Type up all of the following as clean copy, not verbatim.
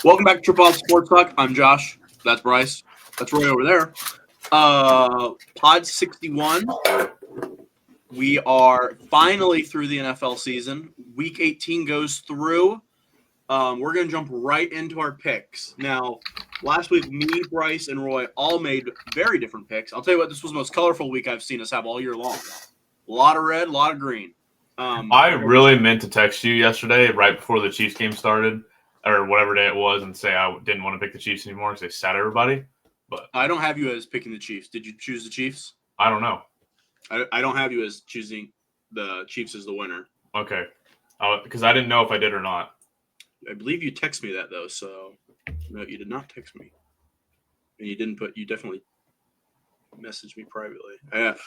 Welcome back to Triple Out Sports Talk. I'm Josh. That's Bryce. That's Roy over there. Pod 61. We are finally through the NFL season. Week 18 goes through. We're going to jump right into our picks. Now, last week, me, Bryce, and Roy all made very different picks. I'll tell you what, this was the most colorful week I've seen us have all year long. A lot of red, a lot of green. I really meant to text you yesterday right before the Chiefs game started, or whatever day it was, and say I didn't want to pick the Chiefs anymore because they sat everybody. But I don't have you as picking the Chiefs. Did you choose the Chiefs? I don't know. I don't have you as choosing the Chiefs as the winner. Okay. Because I didn't know if I did or not. I believe you texted me that, though, so no, you did not text me. And you definitely messaged me privately.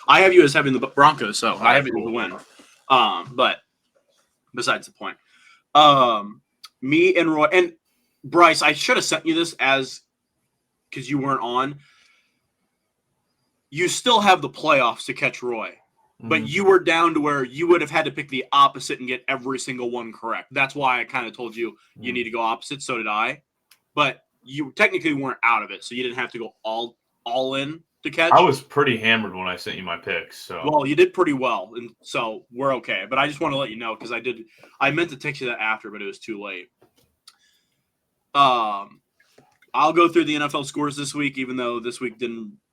I have you as having the Broncos, so I have it as the win. But besides the point. Me and Roy and Bryce, I should have sent you this because you weren't on. You still have the playoffs to catch Roy, but you were down to where you would have had to pick the opposite and get every single one correct. That's why I kind of told you you need to go opposite. So did I, but you technically weren't out of it, so you didn't have to go all in to catch. I was pretty hammered when I sent you my picks. So well, you did pretty well, and so we're okay. But I just want to let you know because I meant to text you that after, but it was too late. I'll go through the NFL scores this week, even though this week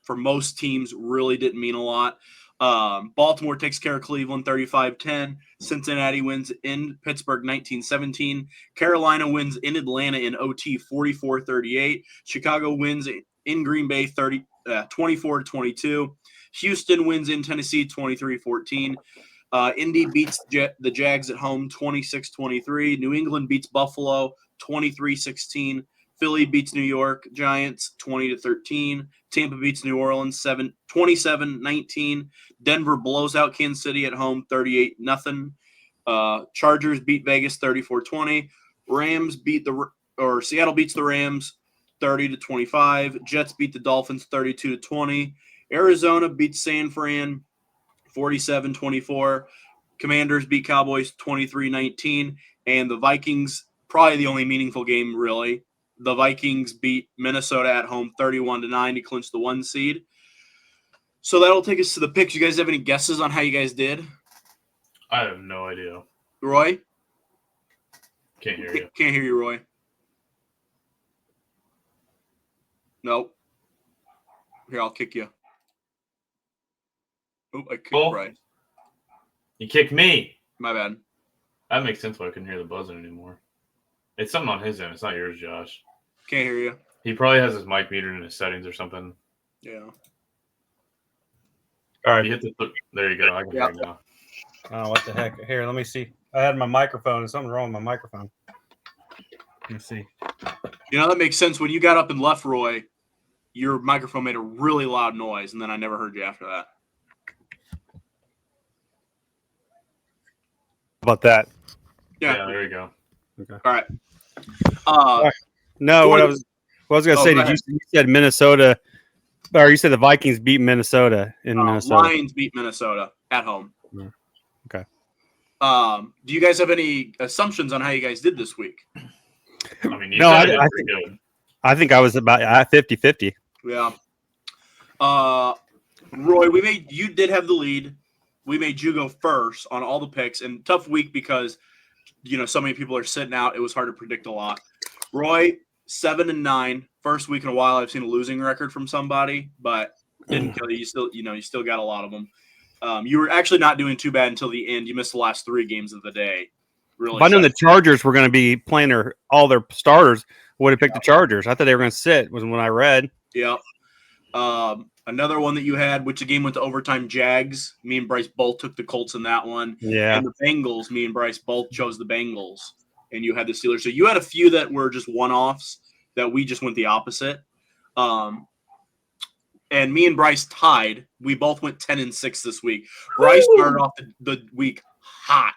for most teams really didn't mean a lot. Baltimore takes care of Cleveland 35-10. Cincinnati wins in Pittsburgh 19-17. Carolina wins in Atlanta in OT 44-38. Chicago wins in Green Bay 24-22. Houston wins in Tennessee 23-14. Indy beats the Jags at home 26-23. New England beats Buffalo 23-16. Philly beats New York Giants 20-13. Tampa beats New Orleans 27-19. Denver blows out Kansas City at home 38-0. Chargers beat Vegas 34-20. Seattle beats the Rams 30-25. Jets beat the Dolphins 32-20. Arizona beats San Fran 47-24. Commanders beat Cowboys 23-19. And the Vikings, probably the only meaningful game really. The Vikings beat Minnesota at home 31-9 to clinch the 1 seed. So that'll take us to the picks. You guys have any guesses on how you guys did? I have no idea. Roy? Can't hear you. Can't hear you, Roy. Nope. Here, I'll kick you. Oh, I kicked Bryce. You kicked me. My bad. That makes sense why I couldn't hear the buzzing anymore. It's something on his end. It's not yours, Josh. Can't hear you. He probably has his mic muted in his settings or something. Yeah. All right. There you go. I can hear you now. Oh, what the heck? Here, let me see. I had my microphone. Something's wrong with my microphone. Let me see. You know, that makes sense. When you got up and left, Roy, your microphone made a really loud noise, and then I never heard you after that. How about that? Yeah, there you go. Okay. All right. No, what I was going to say, you said Minnesota, or you said the Vikings beat Minnesota in Minnesota. Lions beat Minnesota at home. Okay. Do you guys have any assumptions on how you guys did this week? I mean, I think I was about 50-50. Yeah. Roy, you did have the lead. We made you go first on all the picks, and tough week because so many people are sitting out. It was hard to predict a lot. Roy, 7-9. First week in a while I've seen a losing record from somebody, but didn't kill you. You still got a lot of them. You were actually not doing too bad until the end. You missed the last 3 games of the day. Really. If I knew the Chargers were going to be playing all their starters, would have picked the Chargers. I thought they were going to sit. Was when I read. Yeah. Another one that you had, which the game went to overtime, Jags. Me and Bryce both took the Colts in that one. Yeah. And the Bengals, me and Bryce both chose the Bengals. And you had the Steelers. So you had a few that were just one-offs that we just went the opposite. And me and Bryce tied. We both went 10-6 this week. Bryce started off the week hot.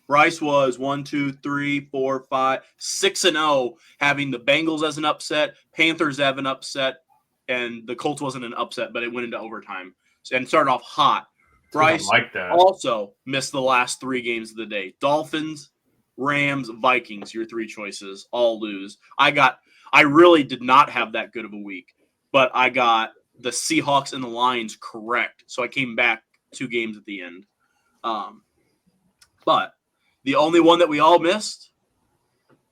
Bryce was 6-0, having the Bengals as an upset, Panthers have an upset, and the Colts wasn't an upset, but it went into overtime and started off hot. Bryce also missed the last 3 games of the day. Dolphins, Rams, Vikings, your three choices, all lose. I really did not have that good of a week, but I got the Seahawks and the Lions correct. So I came back 2 games at the end. But the only one that we all missed,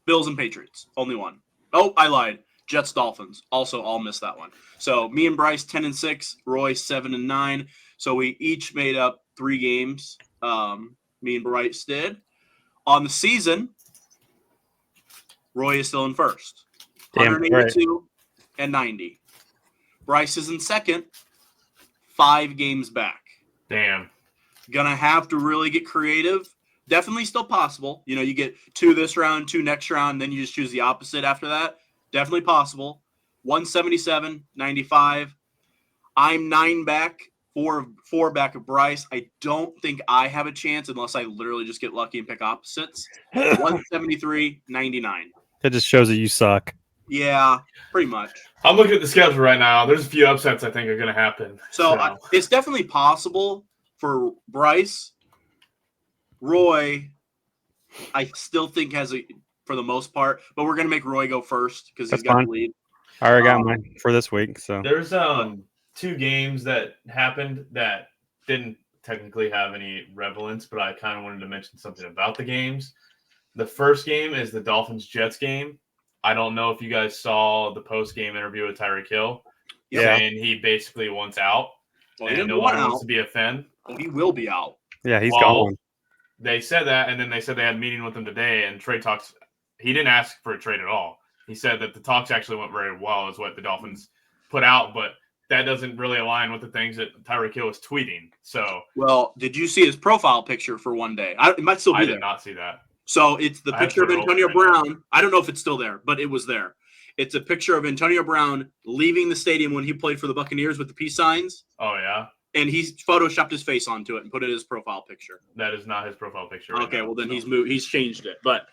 Bills and Patriots. Only one. Oh, I lied. Jets, Dolphins. Also all missed that one. So me and Bryce 10-6, Roy 7-9. So we each made up 3 games. Me and Bryce did. On the season, Roy is still in first. Damn, 182 and 90. Bryce is in second, 5 games back. Damn. Gonna have to really get creative. Definitely still possible. You know, you get 2 this round, 2 next round, then you just choose the opposite after that. Definitely possible. 177, 95. I'm 9 back, 4 back of Bryce. I don't think I have a chance unless I literally just get lucky and pick opposites. 173, 99. That just shows that you suck. Yeah, pretty much. I'm looking at the schedule right now. There's a few upsets I think are going to happen. So it's definitely possible for Bryce. Roy, I still think has a for the most part, but we're gonna make Roy go first because he's got the lead. I already got mine for this week. So there's 2 games that happened that didn't technically have any relevance, but I kind of wanted to mention something about the games. The first game is the Dolphins-Jets game. I don't know if you guys saw the post-game interview with Tyreek Hill. Yeah. Saying he basically wants out. Well, and no one wants to be a Fen. Well, he will be out. Yeah, he's gone. They said that, and then they said they had a meeting with him today, and trade talks. He didn't ask for a trade at all. He said that the talks actually went very well, is what the Dolphins put out, but that doesn't really align with the things that Tyreek Hill was tweeting. So, well, did you see his profile picture for one day? It might still be there. I did not see that. So it's the picture of Antonio Brown. I don't know if it's still there, but it was there. It's a picture of Antonio Brown leaving the stadium when he played for the Buccaneers with the peace signs. Oh, yeah? And he's photoshopped his face onto it and put it in his profile picture. That is not his profile picture. Okay, well then he's changed it, but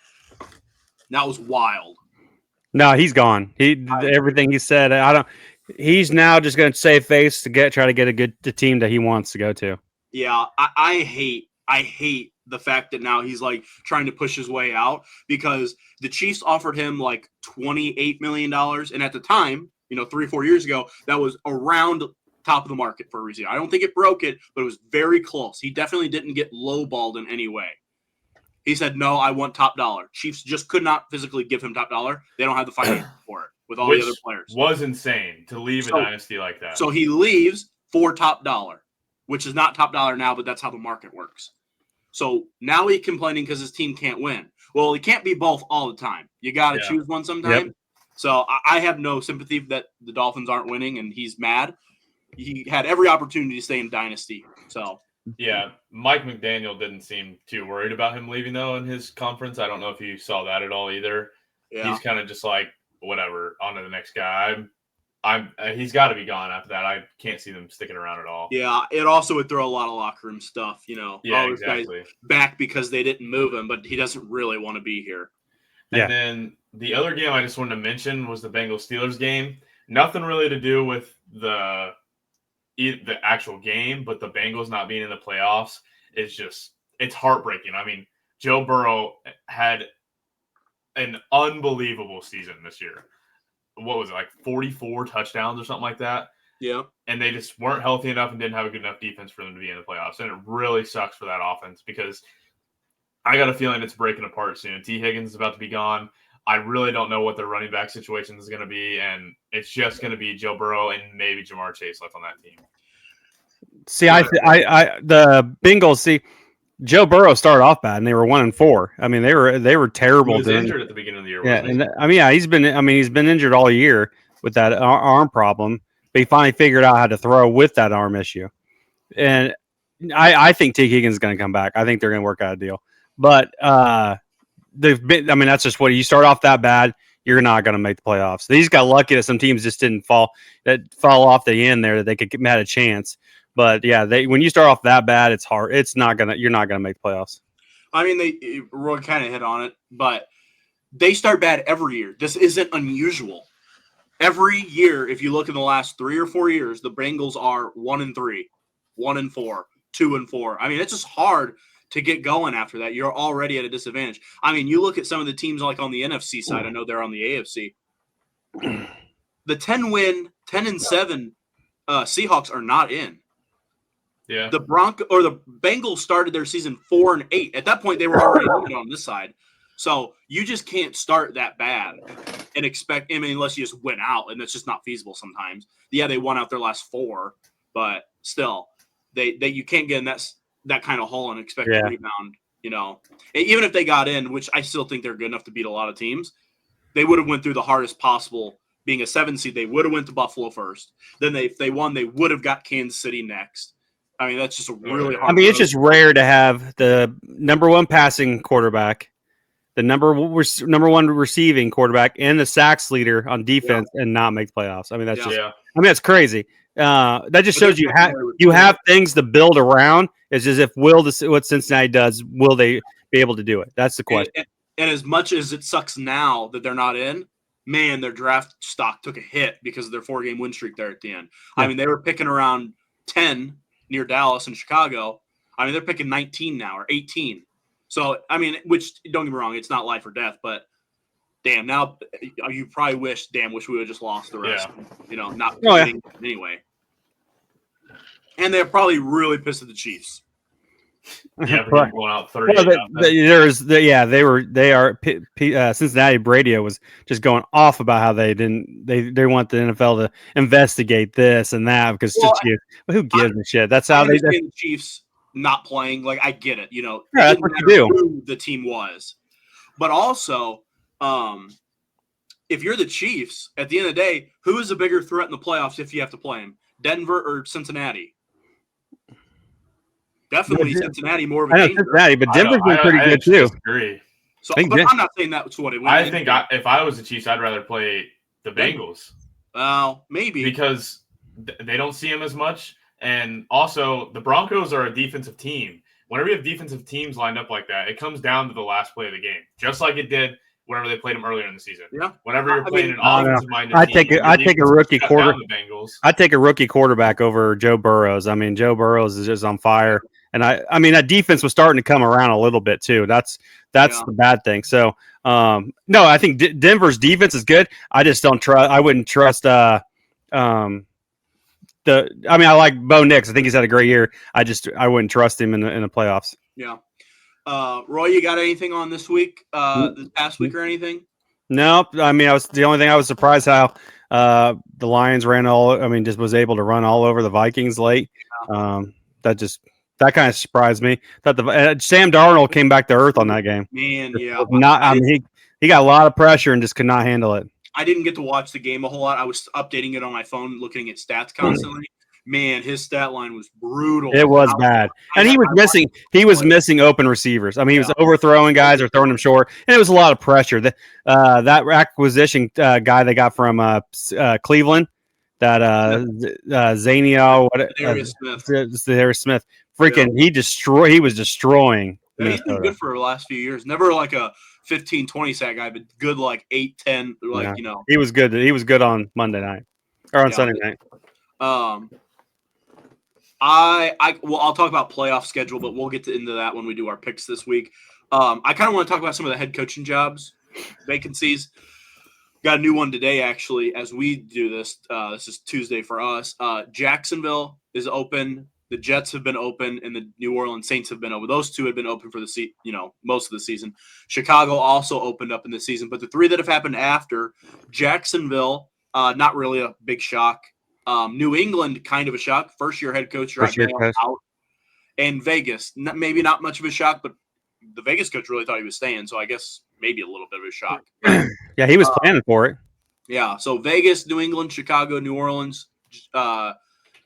that was wild. No, he's gone. Everything he said. He's now just going to save face to try to get the team that he wants to go to. Yeah, I hate the fact that now he's like trying to push his way out because the Chiefs offered him like $28 million, and at the time, 3-4 years ago, that was around top of the market for a reason. I don't think it broke it, but it was very close. He definitely didn't get lowballed in any way. He said, no, I want top dollar. Chiefs just could not physically give him top dollar. They don't have the financial for it with all the other players. Was insane to leave a dynasty like that. So he leaves for top dollar, which is not top dollar now, but that's how the market works. So now he's complaining because his team can't win. Well, he can't be both all the time. You got to choose one sometime. Yep. So I have no sympathy that the Dolphins aren't winning, and he's mad. He had every opportunity to stay in dynasty. So yeah, Mike McDaniel didn't seem too worried about him leaving though in his conference. I don't know if you saw that at all either. Yeah. He's kind of just like whatever, on to the next guy. He's got to be gone after that. I can't see them sticking around at all. Yeah, it also would throw a lot of locker room stuff. Yeah, exactly. Back because they didn't move him, but he doesn't really want to be here. And then the other game I just wanted to mention was the Bengals-Steelers game. Nothing really to do with the actual game, but the Bengals not being in the playoffs is it's heartbreaking. I mean, Joe Burrow had an unbelievable season this year. What was it, like 44 touchdowns or something like that? Yeah. And they just weren't healthy enough and didn't have a good enough defense for them to be in the playoffs. And it really sucks for that offense because I got a feeling it's breaking apart soon. T. Higgins is about to be gone. I really don't know what their running back situation is going to be, and it's just going to be Joe Burrow and maybe Jamar Chase left on that team. See, the Bengals. Joe Burrow started off bad, and they were 1-4. I mean, they were terrible. He was injured at the beginning of the year. Yeah, he's been injured all year with that arm problem, but he finally figured out how to throw with that arm issue. And I think T. Higgins is going to come back. I think they're going to work out a deal, but that's just what you start off that bad, you're not going to make the playoffs. They just got lucky that some teams just didn't fall off the end there that they could had a chance. But yeah, when you start off that bad, it's hard. You're not gonna make the playoffs. I mean, Roy kind of hit on it, but they start bad every year. This isn't unusual. Every year, if you look in the last 3 or 4 years, the Bengals are 1-3, 1-4, 2-4. I mean, it's just hard to get going after that. You're already at a disadvantage. I mean, you look at some of the teams like on the NFC side. I know they're on the AFC. The 10-7 Seahawks are not in. Yeah. The Bengals started their season 4-8. At that point, they were already on this side. So you just can't start that bad and expect. I mean, unless you just win out, and that's just not feasible sometimes. Yeah, they won out their last 4, but still, you can't get in that kind of hole and expect to rebound. You know, even if they got in, which I still think they're good enough to beat a lot of teams, they would have went through the hardest possible. Being a 7 seed, they would have went to Buffalo first. Then if they won, they would have got Kansas City next. I mean, that's just a really hard. I mean, it's just rare to have the number 1 passing quarterback, the number 1 receiving quarterback, and the sacks leader on defense and not make playoffs. I mean, that's just. I mean, that's crazy. That just shows you have things to build around. It's just if what Cincinnati does, will they be able to do it? That's the question. And as much as it sucks now that they're not in, man, their draft stock took a hit because of their 4-game win streak there at the end. Yeah. I mean, they were picking around 10 near Dallas and Chicago. I mean, they're picking 19 now or 18. So, I mean, which, don't get me wrong, it's not life or death, but damn, now you probably wish we would have just lost the rest. Yeah. You know, not anyway. And they're probably really pissed at the Chiefs. Yeah, going out 30. Cincinnati radio was just going off about how they want the NFL to investigate this and that because who gives a shit? That's how the Chiefs not playing. Like, I get it, you know. Yeah, that's what you do. Who the team was, but also, if you're the Chiefs, at the end of the day, who is a bigger threat in the playoffs if you have to play them? Denver or Cincinnati? Definitely Cincinnati more of a danger. Cincinnati, but Denver's been pretty good too. Disagree. So, but I'm not saying that's what it was. I think if I was the Chiefs, I'd rather play the Bengals. Well, maybe. Because they don't see them as much. And also, the Broncos are a defensive team. Whenever you have defensive teams lined up like that, it comes down to the last play of the game. Just like it did whenever they played them earlier in the season. Yeah. Whenever you're playing an offensive-minded team. I take a rookie quarterback over Joe Burrows. I mean, Joe Burrows is just on fire. And I mean, that defense was starting to come around a little bit too. That's the bad thing. So, no, I think Denver's defense is good. I just don't trust. I wouldn't trust. I like Bo Nix. I think he's had a great year. I wouldn't trust him in the playoffs. Yeah. Roy, you got anything on this week? This past week or anything? No. I mean, the only thing I was surprised how the Lions just was able to run all over the Vikings late. Yeah. That kind of surprised me. That Sam Darnold came back to earth on that game. Man, yeah. He got a lot of pressure and just could not handle it. I didn't get to watch the game a whole lot. I was updating it on my phone, looking at stats constantly. Man, his stat line was brutal. It was bad, and he was missing open receivers. I mean, he was overthrowing guys or throwing them short, and it was a lot of pressure. That acquisition guy they got from Cleveland, that Zanio, Darius Smith. Freaking, he was destroying. Yeah, he's been good for the last few years. Never like a 15-20 sack guy, but good like 8-10. He was good. He was good on Monday night or on Sunday night. I'll talk about playoff schedule, but we'll get into that when we do our picks this week. I kind of want to talk about some of the head coaching jobs, vacancies. Got a new one today, actually, as we do this. This is Tuesday for us. Jacksonville is open. The Jets have been open, and the New Orleans Saints have been open. Those two have been open for most of the season. Chicago also opened up in the season, but the three that have happened after Jacksonville, not really a big shock. New England, kind of a shock. First-year head coach out. And Vegas, maybe not much of a shock, but the Vegas coach really thought he was staying, so I guess maybe a little bit of a shock. Yeah, he was planning for it. Yeah, so Vegas, New England, Chicago, New Orleans,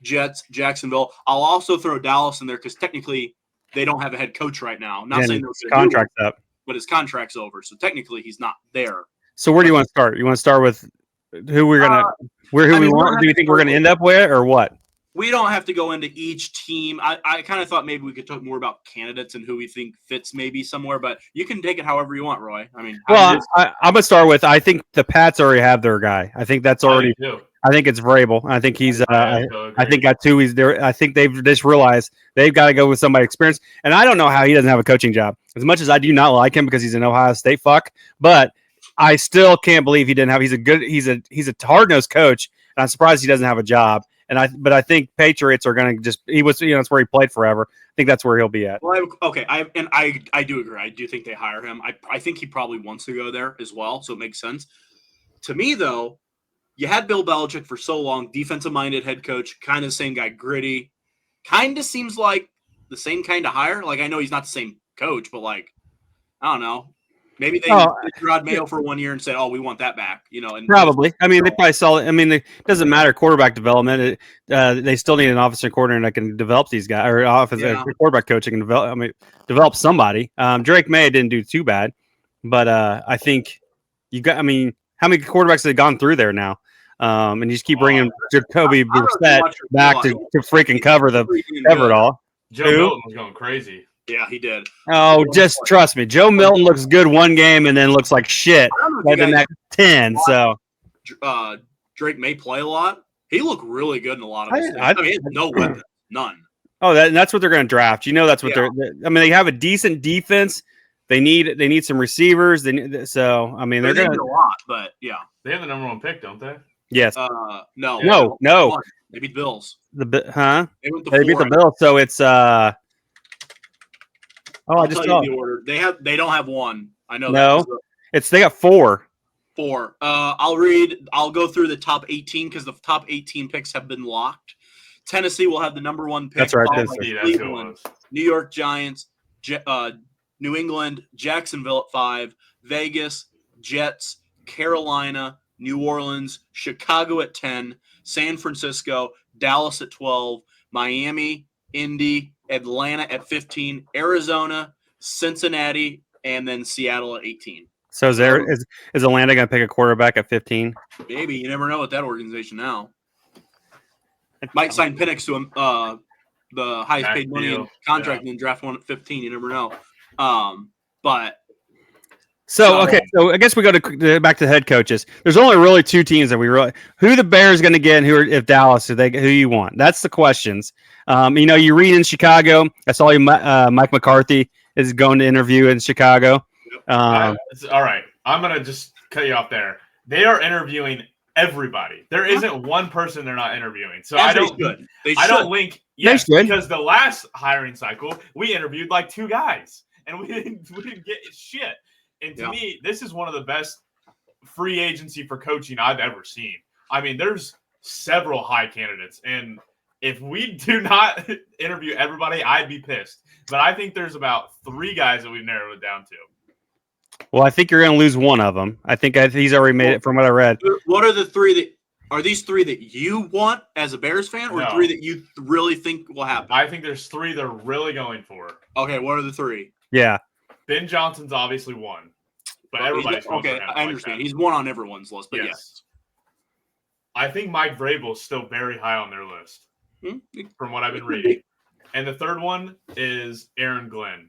Jets, Jacksonville. I'll also throw Dallas in there because technically they don't have a head coach right now. I'm not saying his contract's up, but his contract's over, so technically he's not there. So where do you want to start? You want to start with who we're gonna, we want? Do you think we're gonna end up with, or what? We don't have to go into each team. I kind of thought maybe we could talk more about candidates and who we think fits maybe somewhere, but you can take it however you want, Roy. I mean, I'm gonna start with. I think the Pats already have their guy. I think that's already. I think it's Vrabel. I think he's. I I think that too. He's there. I think they've just realized they've got to go with somebody experienced. And I don't know how he doesn't have a coaching job. As much as I do not like him because he's an Ohio State fuck, but I still can't believe he didn't have. He's a hard nosed coach, and I'm surprised he doesn't have a job. But I think Patriots are going to just. He was, that's where he played forever. I think that's where he'll be at. Well, I do agree. I do think they hire him. I think he probably wants to go there as well, so it makes sense. To me, though, you had Bill Belichick for so long, defensive-minded head coach, kind of the same guy, gritty. Kind of seems like the same kind of hire. Like, I know he's not the same coach, but, like, I don't know. Maybe they did Rod Mayo for 1 year and said, "Oh, we want that back," And probably. I mean, they probably saw it. I mean, it doesn't matter quarterback development. They still need an offensive coordinator that can develop these guys, or quarterback coach that can develop. I mean, develop somebody. Drake May didn't do too bad, but I think you got. I mean, how many quarterbacks have gone through there now? And you just keep bringing Jacoby Brissett back to freaking cover it all. Joe Milton was going crazy. Yeah, he did. Oh, just trust me. Joe Milton looks good one game and then looks like shit by the next 10. So Drake may play a lot. He looked really good in a lot of his things. I mean, he had no weapons, none. Oh, that's what they're going to draft. That's what they're. I mean, they have a decent defense. They need some receivers. They're going to a lot, but yeah, they have the number 1 pick, don't they? Yes. No. They beat the Bills. They beat the Bills. So it's I just saw the order. They don't have 1. I know. No, they got 4. 4. I'll go through the top 18 because the top 18 picks have been locked. Tennessee will have the number 1 pick. That's right. Cleveland, New York Giants, New England, Jacksonville at 5, Vegas, Jets, Carolina, New Orleans, Chicago at 10, San Francisco, Dallas at 12, Miami, Indy, Atlanta at 15, Arizona, Cincinnati, and then Seattle at 18. So is Atlanta going to pick a quarterback at 15? Maybe. You never know with that organization now. Might sign Penix to him, the highest paid money in contract and then draft one at 15. You never know. So I guess we go back to head coaches. There's only really 2 teams that who the Bears going to get and if Dallas, who you want. That's the questions. You read in Chicago. I saw Mike McCarthy is going to interview in Chicago. All right. I'm going to just cut you off there. They are interviewing everybody. There isn't one person they're not interviewing. So I don't link because the last hiring cycle we interviewed like 2 guys and we didn't get shit. And to me, this is one of the best free agency for coaching I've ever seen. I mean, there's several high candidates, and if we do not interview everybody, I'd be pissed. But I think there's about 3 guys that we've narrowed it down to. Well, I think you're going to lose one of them. I think he's already made it from what I read. What are the 3 are these 3 that you want as a Bears fan, or 3 that you really think will happen? I think there's 3 they're really going for. Okay, what are the 3? Yeah. Ben Johnson's obviously 1, but everybody's okay. I understand. He's 1 on everyone's list, but yes. I think Mike Vrabel is still very high on their list from what I've been reading. And the 3rd one is Aaron Glenn.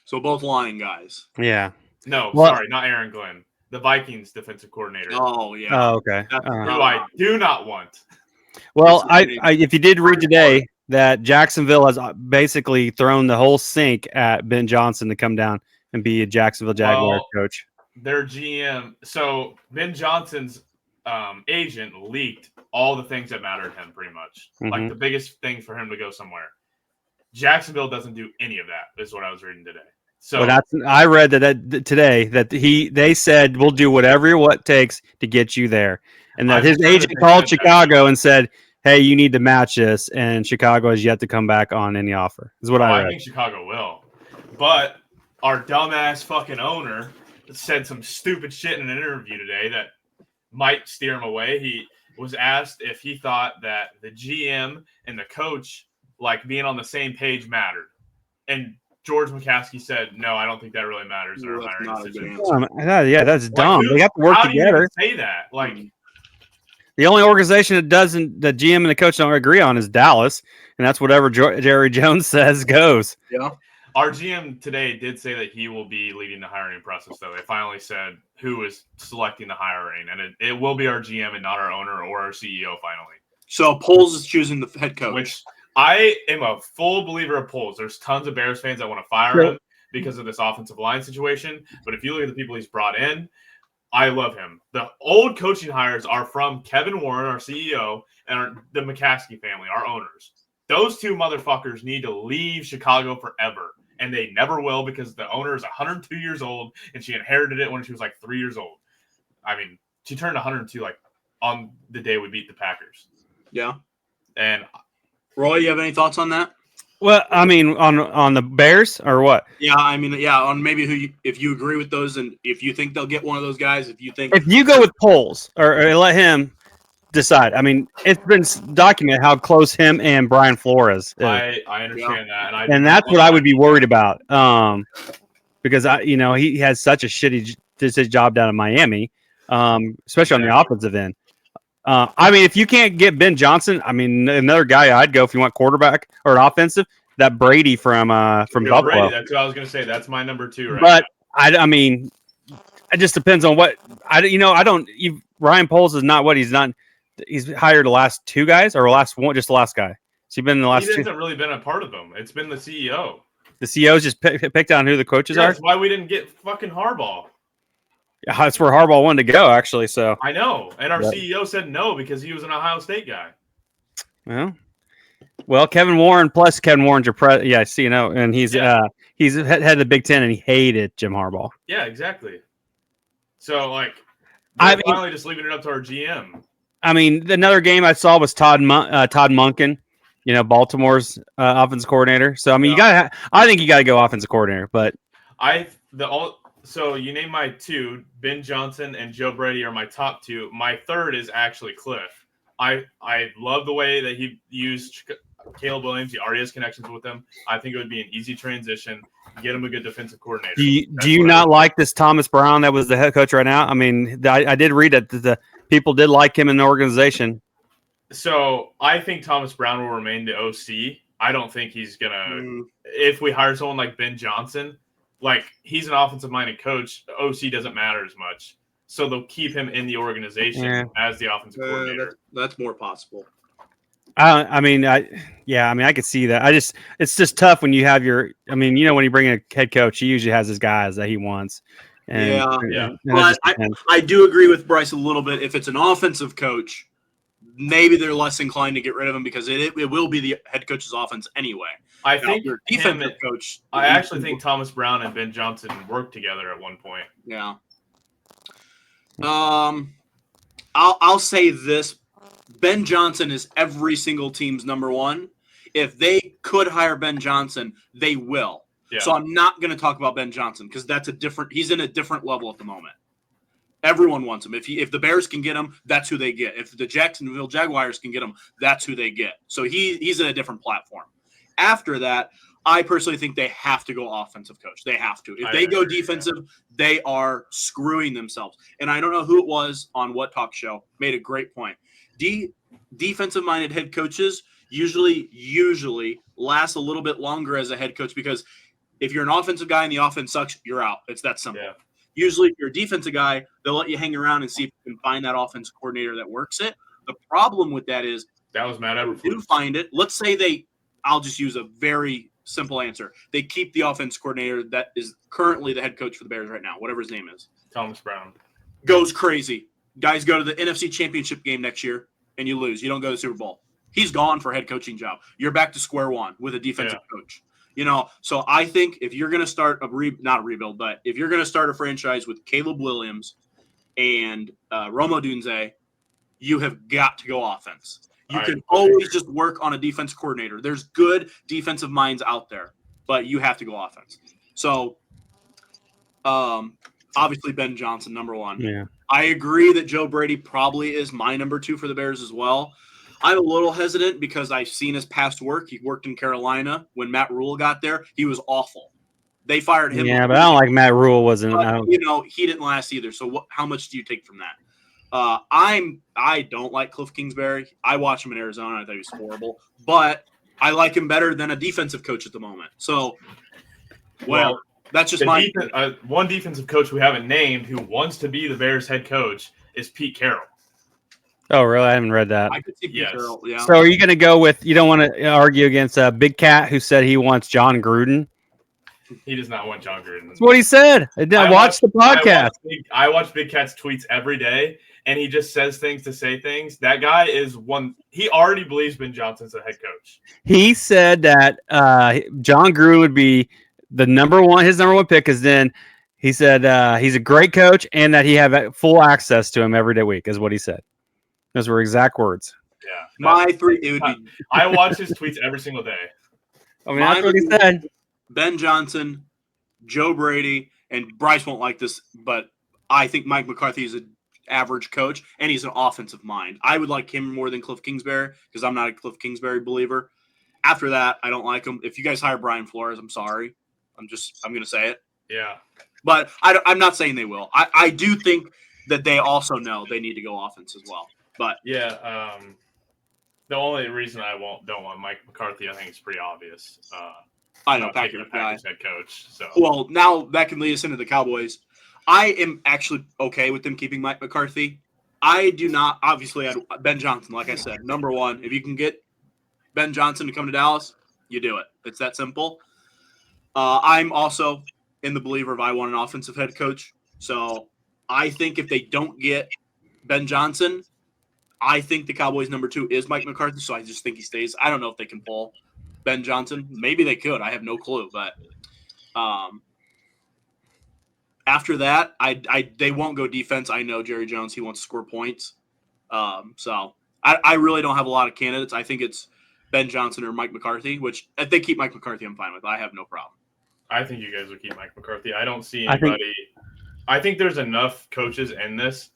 So both line guys. Yeah. No, sorry, not Aaron Glenn. The Vikings defensive coordinator. Oh, yeah. Oh, okay. Who I do not want. Well, if you did read today that Jacksonville has basically thrown the whole sink at Ben Johnson to come down and be a Jacksonville Jaguars coach. Their GM. So Ben Johnson's agent leaked all the things that mattered to him pretty much. Like the biggest thing for him to go somewhere. Jacksonville doesn't do any of that, is what I was reading today. So I read that today that they said we'll do whatever it takes to get you there, and that his agent called Chicago and said, "Hey, you need to match this," and Chicago has yet to come back on any offer. Is what I read. I think Chicago will, but our dumbass fucking owner said some stupid shit in an interview today that might steer him away. He was asked if he thought that the GM and the coach being on the same page mattered, and George McCaskey said, "No, I don't think that really matters in our hiring decision." Yeah, that's dumb. They have to work together. How do you say that? The only organization that doesn't, the GM and the coach don't agree on, is Dallas, and that's whatever Jerry Jones says goes. Yeah. Our GM today did say that he will be leading the hiring process, though. They finally said who is selecting the hiring, and it will be our GM and not our owner or our CEO finally. So Poles is choosing the head coach. Which I am a full believer of Poles. There's tons of Bears fans that want to fire him because of this offensive line situation. But if you look at the people he's brought in, I love him. The old coaching hires are from Kevin Warren, our CEO, and the McCaskey family, our owners. Those two motherfuckers need to leave Chicago forever. And they never will because the owner is 102 years old and she inherited it when she was like 3 years old. I mean, she turned 102 like on the day we beat the Packers. Yeah. And Roy, you have any thoughts on that? Well, I mean, on the Bears or what? Yeah, I mean, yeah, on maybe if you agree with those and if you think they'll get one of those guys, if you go with Poles or let him decide. I mean, it's been documented how close him and Brian Flores is. I understand that, and that's what I would be worried about. Because he has such a shitty job down in Miami, especially on the offensive end. I mean, if you can't get Ben Johnson, I mean, another guy I'd go if you want quarterback or an offensive. That Brady from Buffalo. Brady, that's what I was going to say. That's my number 2 right but now. I mean, it just depends on what Ryan Poles is not what he's not. He's hired the last 2 guys or last one, just the last guy. So you've been in the last 2. He hasn't really been a part of them. It's been the CEO. The CEO's just picked on who the coaches are. That's why we didn't get fucking Harbaugh. Yeah, that's where Harbaugh wanted to go, actually. So I know, and our CEO said no because he was an Ohio State guy. Well, Kevin Warren's your president. And he's head of the Big Ten, and he hated Jim Harbaugh. Yeah, exactly. So finally just leaving it up to our GM. I mean, another game I saw was Todd Monken, Baltimore's offensive coordinator. So I mean, I think you gotta go offensive coordinator. But so you name my 2, Ben Johnson and Joe Brady are my top 2. My third is actually Cliff. I love the way that he used Caleb Williams. He already has connections with him. I think it would be an easy transition. Get him a good defensive coordinator. Do you not like this Thomas Brown that was the head coach right now? I mean, I did read that the people did like him in the organization. So I think Thomas Brown will remain the OC. I don't think he's gonna. If we hire someone like Ben Johnson, he's an offensive-minded coach, the OC doesn't matter as much. So they'll keep him in the organization as the offensive coordinator. That's more possible. I could see that. It's just tough when you have when you bring in a head coach, he usually has his guys that he wants. And, But I do agree with Bryce a little bit. If it's an offensive coach, maybe they're less inclined to get rid of him because it will be the head coach's offense anyway. I think your defensive coach. I actually think Thomas Brown and Ben Johnson worked together at one point. Yeah. I'll say this: Ben Johnson is every single team's number 1. If they could hire Ben Johnson, they will. Yeah. So I'm not going to talk about Ben Johnson because he's in a different level at the moment. Everyone wants him. If the Bears can get him, that's who they get. If the Jacksonville Jaguars can get him, that's who they get. So he's in a different platform. After that, I personally think they have to go offensive coach. They have to. If they go defensive, they are screwing themselves. And I don't know who it was on what talk show made a great point. Defensive-minded head coaches usually last a little bit longer as a head coach because if you're an offensive guy and the offense sucks, you're out. It's that simple. Yeah. Usually, if you're a defensive guy, they'll let you hang around and see if you can find that offensive coordinator that works it. The problem with that is that was Matt Eberflus. Do find it. Let's say I'll just use a very simple answer. They keep the offense coordinator that is currently the head coach for the Bears right now, whatever his name is. Thomas Brown. Goes crazy. Guys go to the NFC Championship game next year, and you lose. You don't go to the Super Bowl. He's gone for a head coaching job. You're back to square one with a defensive coach. So I think if you're going to start not a rebuild, but if you're going to start a franchise with Caleb Williams and Romo Dunze, you have got to go offense. You can always just work on a defense coordinator. There's good defensive minds out there, but you have to go offense. So, obviously Ben Johnson, number 1. Yeah. I agree that Joe Brady probably is my number 2 for the Bears as well. I'm a little hesitant because I've seen his past work. He worked in Carolina. When Matt Rule got there, he was awful. They fired him. Yeah, but I don't like Matt Rule. He didn't last either. So how much do you take from that? I don't like Cliff Kingsbury. I watched him in Arizona. I thought he was horrible, but I like him better than a defensive coach at the moment. So Whatever. That's just one defensive coach we haven't named who wants to be the Bears head coach is Pete Carroll. Oh, really? I haven't read that. I could see Pete Carroll, yeah. So are you going to go with, you don't want to argue against Big Cat who said he wants John Gruden? He does not want John Gruden. That's what he said. I watched the podcast. I watch Big Cat's tweets every day, and he just says things to say things. That guy is one. He already believes Ben Johnson's a head coach. He said that John Gruden would be his number one pick, because then he said he's a great coach and that he have full access to him every day week, is what he said. Those were exact words. Yeah. I watch his tweets every single day. I mean, that's what he said. Ben Johnson, Joe Brady, and Bryce won't like this, but I think Mike McCarthy is an average coach, and he's an offensive mind. I would like him more than Cliff Kingsbury because I'm not a Cliff Kingsbury believer. After that, I don't like him. If you guys hire Brian Flores, I'm sorry. I'm going to say it. Yeah. But I'm not saying they will. I do think that they also know they need to go offense as well. But yeah, the only reason I don't want Mike McCarthy, I think it's pretty obvious. I know Packers head coach. So well, now that can lead us into the Cowboys. I am actually okay with them keeping Mike McCarthy. I do not. Obviously, Ben Johnson, like I said, number one. If you can get Ben Johnson to come to Dallas, you do it. It's that simple. I'm also in the believer of I want an offensive head coach. So I think if they don't get Ben Johnson, I think the Cowboys' number two is Mike McCarthy. So I just think he stays. I don't know if they can pull Ben Johnson. Maybe they could. I have no clue. But after that, they won't go defense. I know Jerry Jones. He wants to score points. So I really don't have a lot of candidates. I think it's Ben Johnson or Mike McCarthy, which if they keep Mike McCarthy, I'm fine with. I have no problem. I think you guys will keep Mike McCarthy. I don't see anybody. I think there's enough coaches in this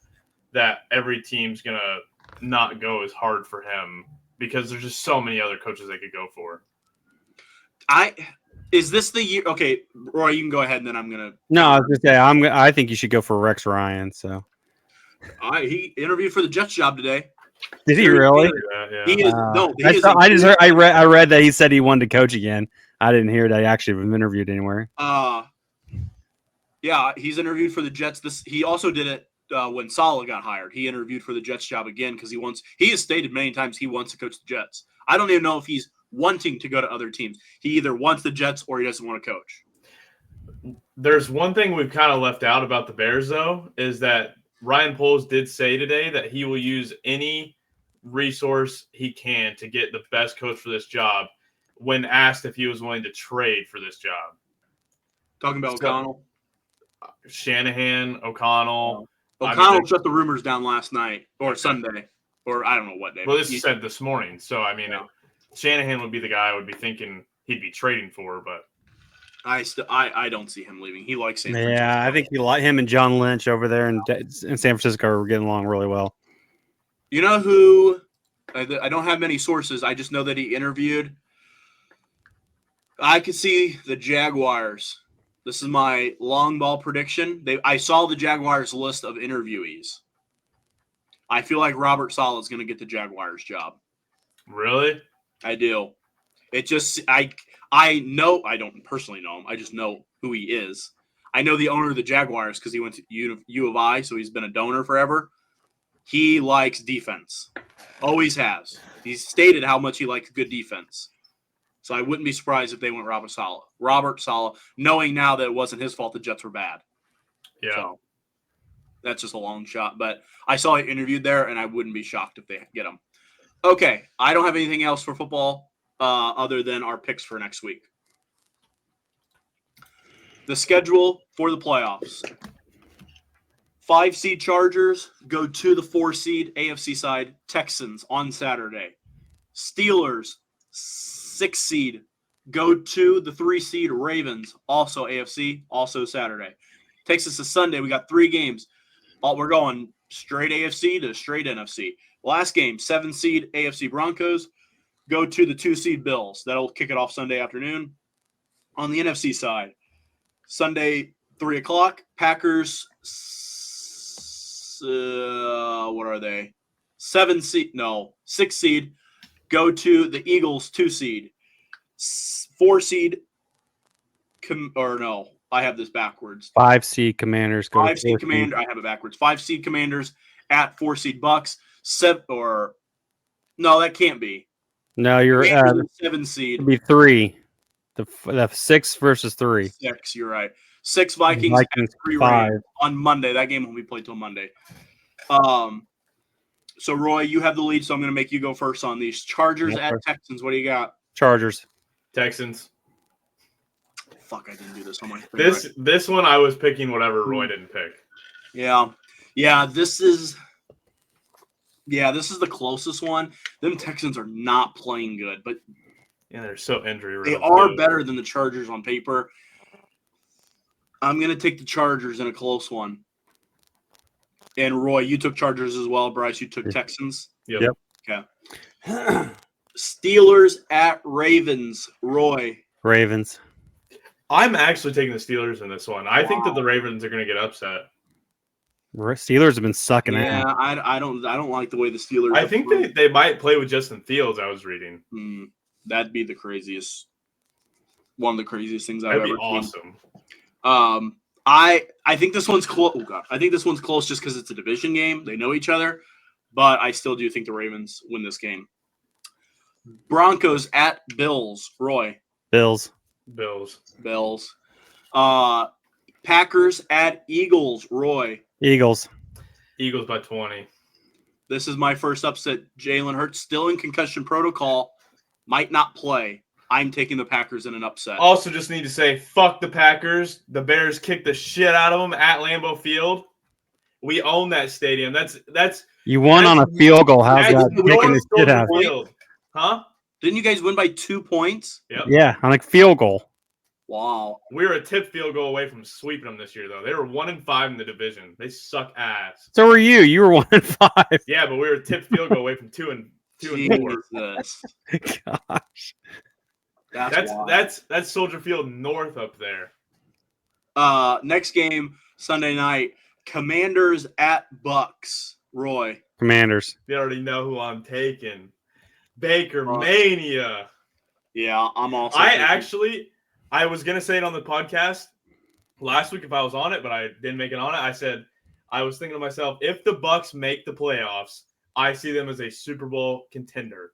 that every team's going to not go as hard for him because there's just so many other coaches they could go for. Is this the year? Okay, Roy, you can go ahead, and then I'm gonna. No, I was gonna say I think you should go for Rex Ryan. So, he interviewed for the Jets job today. Did he really? Yeah. He is no. I read that he said he wanted to coach again. I didn't hear that he actually was interviewed anywhere. Yeah, he's interviewed for the Jets. He also did it when Saleh got hired. He interviewed for the Jets job again because he has stated many times he wants to coach the Jets. I don't even know if he's wanting to go to other teams. He either wants the Jets or he doesn't want to coach. There's one thing we've kind of left out about the Bears, though, is that Ryan Poles did say today that he will use any resource he can to get the best coach for this job when asked if he was willing to trade for this job. Talking about O'Connell? Shanahan, O'Connell. O'Connell shut the rumors down last night or Sunday or I don't know what day. Well, this is said this morning. So, I mean, Shanahan would be the guy I would be thinking he'd be trading for, but I don't see him leaving. He likes San Francisco. Yeah, I think him and John Lynch over there in San Francisco are getting along really well. You know who? I don't have many sources. I just know that he interviewed. I could see the Jaguars. This is my long ball prediction. I saw the Jaguars list of interviewees. I feel like Robert Saleh is going to get the Jaguars job. Really? I do. It just I know I don't personally know him. I just know who he is. I know the owner of the Jaguars because he went to U of I, so he's been a donor forever. He likes defense. Always has. He's stated how much he likes good defense. So I wouldn't be surprised if they went Robert Saleh, knowing now that it wasn't his fault the Jets were bad. Yeah. So that's just a long shot. But I saw he interviewed there, and I wouldn't be shocked if they get him. Okay, I don't have anything else for football other than our picks for next week. The schedule for the playoffs. 5-seed Chargers go to the 4-seed AFC side Texans on Saturday. Steelers, 6-seed, go to the 3-seed Ravens, also AFC, also Saturday. Takes us to Sunday. We got 3 games. We're going straight AFC to straight NFC. Last game, 7-seed AFC Broncos go to the 2-seed Bills. That'll kick it off Sunday afternoon. On the NFC side, Sunday, 3 o'clock, Packers, what are they? 6-seed, go to the Eagles, 2-seed. 4-seed I have this backwards. 5 seed Commanders go to 5 seed 4 Commander. I have it backwards. 5 seed Commanders at 4 seed Bucks. No, that can't be. No, you're Commanders are 7 seed. it'd be 3. The 6 versus 3. 6. You're right. 6 Vikings and 3 5. Rams on Monday. That game won't be played till Monday. So Roy, you have the lead, so I'm going to make you go first on these. Chargers Yep. at Texans. What do you got? Chargers. Texans. Fuck, I didn't do this on my thing. This one I was picking whatever Roy didn't pick. Yeah. This is the closest one. Them Texans are not playing good, but Yeah, they're so injury they riddled. are better than the Chargers on paper. I'm going to take the Chargers in a close one. And Roy, you took Chargers as well. Bryce, you took Texans. Yep. Okay. Steelers at Ravens. Roy. Ravens. I'm actually taking the Steelers in this one. I think that the Ravens are going to get upset. Steelers have been sucking Yeah, ass. I don't like the way the Steelers. I think they might play with Justin Fields. I was reading. That'd be the craziest. One of the craziest things I've That'd ever be awesome. seen. I think this one's close. Oh god, I think this one's close just because it's a division game. They know each other, but I still do think the Ravens win this game. Broncos at Bills. Roy. Bills. Packers at Eagles. Roy. Eagles. Eagles by 20. This is my first upset. Jalen Hurts still in concussion protocol. Might not play. I'm taking the Packers in an upset. Also, just need to say, fuck the Packers. The Bears kicked the shit out of them at Lambeau Field. We own that stadium. That's You won on a field goal. How's that North kicking the shit out? Soldier Field. Huh? Didn't you guys win by 2 points? Yep. Yeah, on a field goal. Wow. We were a tip field goal away from sweeping them this year, though. They were 1-5 in the division. They suck ass. So were you. You were 1-5. Yeah, but we were a tip field goal away from 2 and 4. Jesus. Gosh. That's Soldier Field North up there. Next game, Sunday night. Commanders at Bucks. Roy. Commanders. They already know who I'm taking. Baker Mania. Yeah, I'm also. I was gonna say it on the podcast last week if I was on it, but I didn't make it on it. I said I was thinking to myself, if the Bucks make the playoffs, I see them as a Super Bowl contender.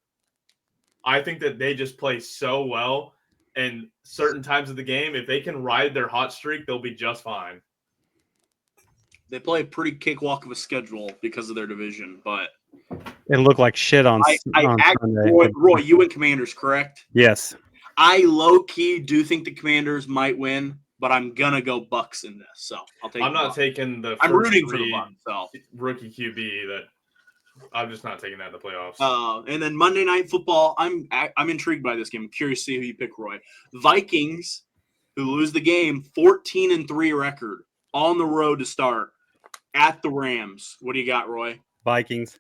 I think that they just play so well, and certain times of the game, if they can ride their hot streak, they'll be just fine. They play a pretty cakewalk of a schedule because of their division, but It looked like shit on Sunday. Roy, you went Commanders, correct? Yes. I low-key do think the Commanders might win, but I'm gonna go Bucks in this. So I'll take. I'm not taking the. I'm first rooting for the three Bucks. So rookie QB that I'm just not taking that in the playoffs. And then Monday Night Football. I'm intrigued by this game. I'm curious to see who you pick, Roy. Vikings, who lose the game, 14-3 record on the road to start at the Rams. What do you got, Roy? Vikings.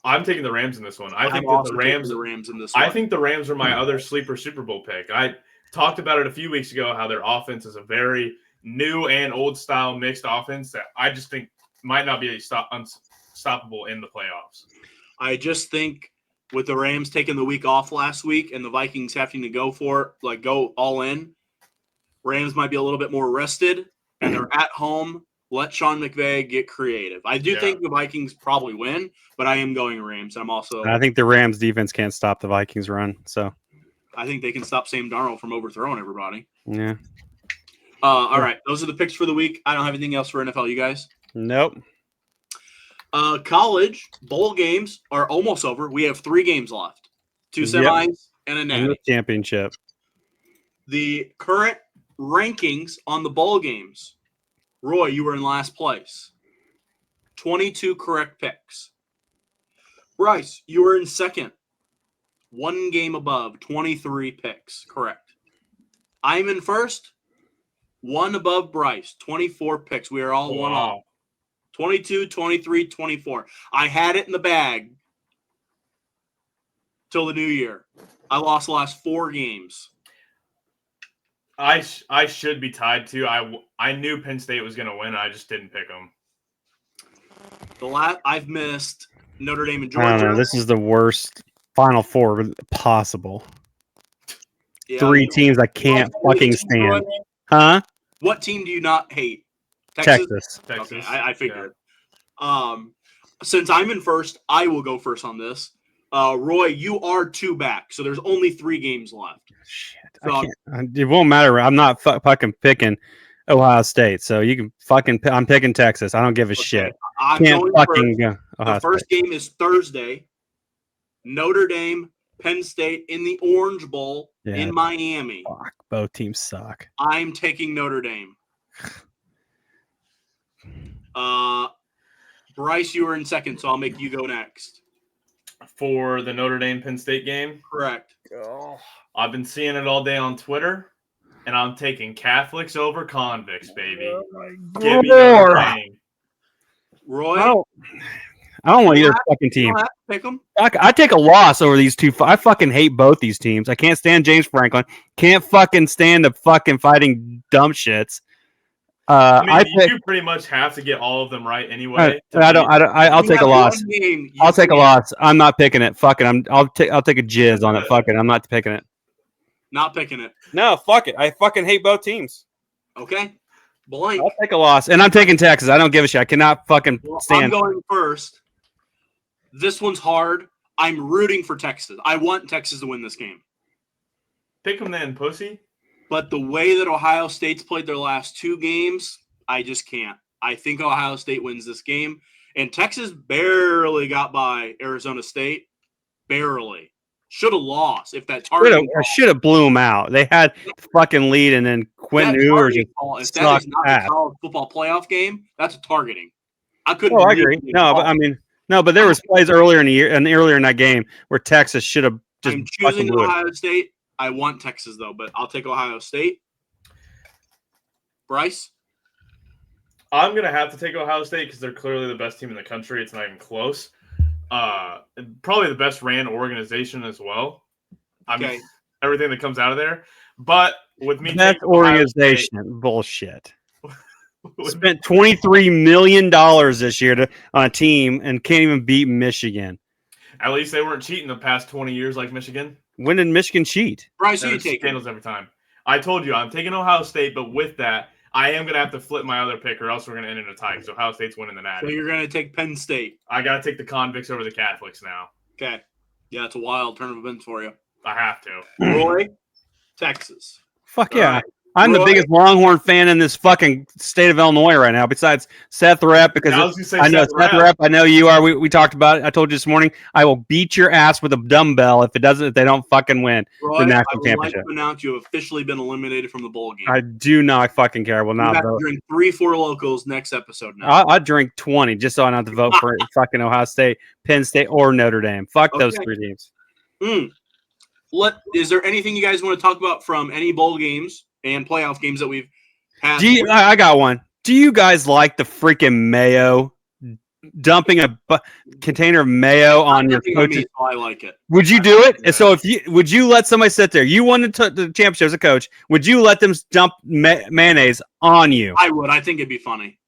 I'm taking the Rams in this one. I think I'm that also taking the Rams in this one. I think the Rams are my other sleeper Super Bowl pick. I talked about it a few weeks ago how their offense is a very new and old style mixed offense that I just think might not be unstoppable in the playoffs. I just think with the Rams taking the week off last week and the Vikings having to go all in, Rams might be a little bit more rested and they're at home. Let Sean McVay get creative. I do think the Vikings probably win, but I am going Rams. I think the Rams defense can't stop the Vikings run. So I think they can stop Sam Darnold from overthrowing everybody. Yeah. All right. Those are the picks for the week. I don't have anything else for NFL. You guys? Nope. College bowl games are almost over. We have 3 games left. 2 semis and a natty. Championship. The current rankings on the bowl games. Roy, you were in last place. 22 correct picks. Bryce, you were in second. 1 game above, 23 picks. Correct. I'm in first. 1 above Bryce, 24 picks. We are all one off. 22, 23, 24. I had it in the bag till the new year. I lost the last 4 games. I should be tied too. I knew Penn State was going to win. I just didn't pick them. I've missed Notre Dame and Georgia. I don't know. This is the worst Final Four possible. Yeah, three teams I can't fucking stand. Huh? What team do you not hate? Texas. Okay, I figured. Yeah. Since I'm in first, I will go first on this. Roy, you are 2 back, so there's only 3 games left. Shit, So, I can't. It won't matter. I'm not fucking picking Ohio State, so you can fucking. I'm picking Texas. I don't give a shit. I'm Can't going fucking first. go. Ohio The first State. game is Thursday. Notre Dame, Penn State in the Orange Bowl in Miami. Fuck, both teams suck. I'm taking Notre Dame. Bryce, you were in second, so I'll make you go next. For the Notre Dame Penn State game? Correct. Oh. I've been seeing it all day on Twitter, and I'm taking Catholics over convicts, baby. Give me Notre Dame. Roy? I don't want either fucking team. Pick them. I take a loss over these two. I fucking hate both these teams. I can't stand James Franklin. Can't fucking stand the fucking fighting dumb shits. You pretty much have to get all of them right anyway. I'll take a loss. I'll take a loss. I'm not picking it. Fuck it. I'll take a jizz on it. Fuck it. I'm not picking it. Not picking it. No, fuck it. I fucking hate both teams. Okay. Blank. I'll take a loss, and I'm taking Texas. I don't give a shit. I cannot fucking stand. I'm going first. This one's hard. I'm rooting for Texas. I want Texas to win this game. Pick them then, pussy. But the way that Ohio State's played their last 2 games, I just can't. I think Ohio State wins this game. And Texas barely got by Arizona State. Barely. Should have lost if that targeting. I should have blew them out. They had fucking lead, and then Quinn Ewers just if that is not a college football playoff game, that's a targeting. I couldn't. Oh, I agree. No, but there was plays earlier in the year and earlier in that game where Texas should have just. I'm choosing Ohio State. I want Texas though, but I'll take Ohio State. Bryce? I'm gonna have to take Ohio State because they're clearly the best team in the country. It's not even close. Probably the best ran organization as well. I mean, everything that comes out of there. But with me, that organization bullshit. Spent $23 million this year on a team and can't even beat Michigan. At least they weren't cheating the past 20 years like Michigan. When did Michigan cheat? Bryce, you take scandals every time. I told you I'm taking Ohio State, but with that, I am going to have to flip my other pick, or else we're going to end in a tie. So Ohio State's winning the Natty. So you're going to take Penn State. I got to take the convicts over the Catholics now. Okay. Yeah, it's a wild turn of events for you. I have to. Roy, Texas. Fuck yeah. I'm the biggest Longhorn fan in this fucking state of Illinois right now, besides Seth Rep, because I know Seth Rep. I know you are. We talked about it. I told you this morning. I will beat your ass with a dumbbell if they don't fucking win the national championship. Like to announce you have officially been eliminated from the bowl game. I do not fucking care. I will not vote. Drink 3-4 locals next episode now. I'll drink 20 just so I don't have to vote for fucking Ohio State, Penn State, or Notre Dame. Fuck those 3 teams. Is there anything you guys want to talk about from any bowl games and playoff games that we've had? I got one. Do you guys like the freaking mayo? Dumping a container of mayo on your coaches? I like it. Would you do it? Yeah. So would you let somebody sit there? You won the championship as a coach. Would you let them dump mayonnaise on you? I would. I think it'd be funny.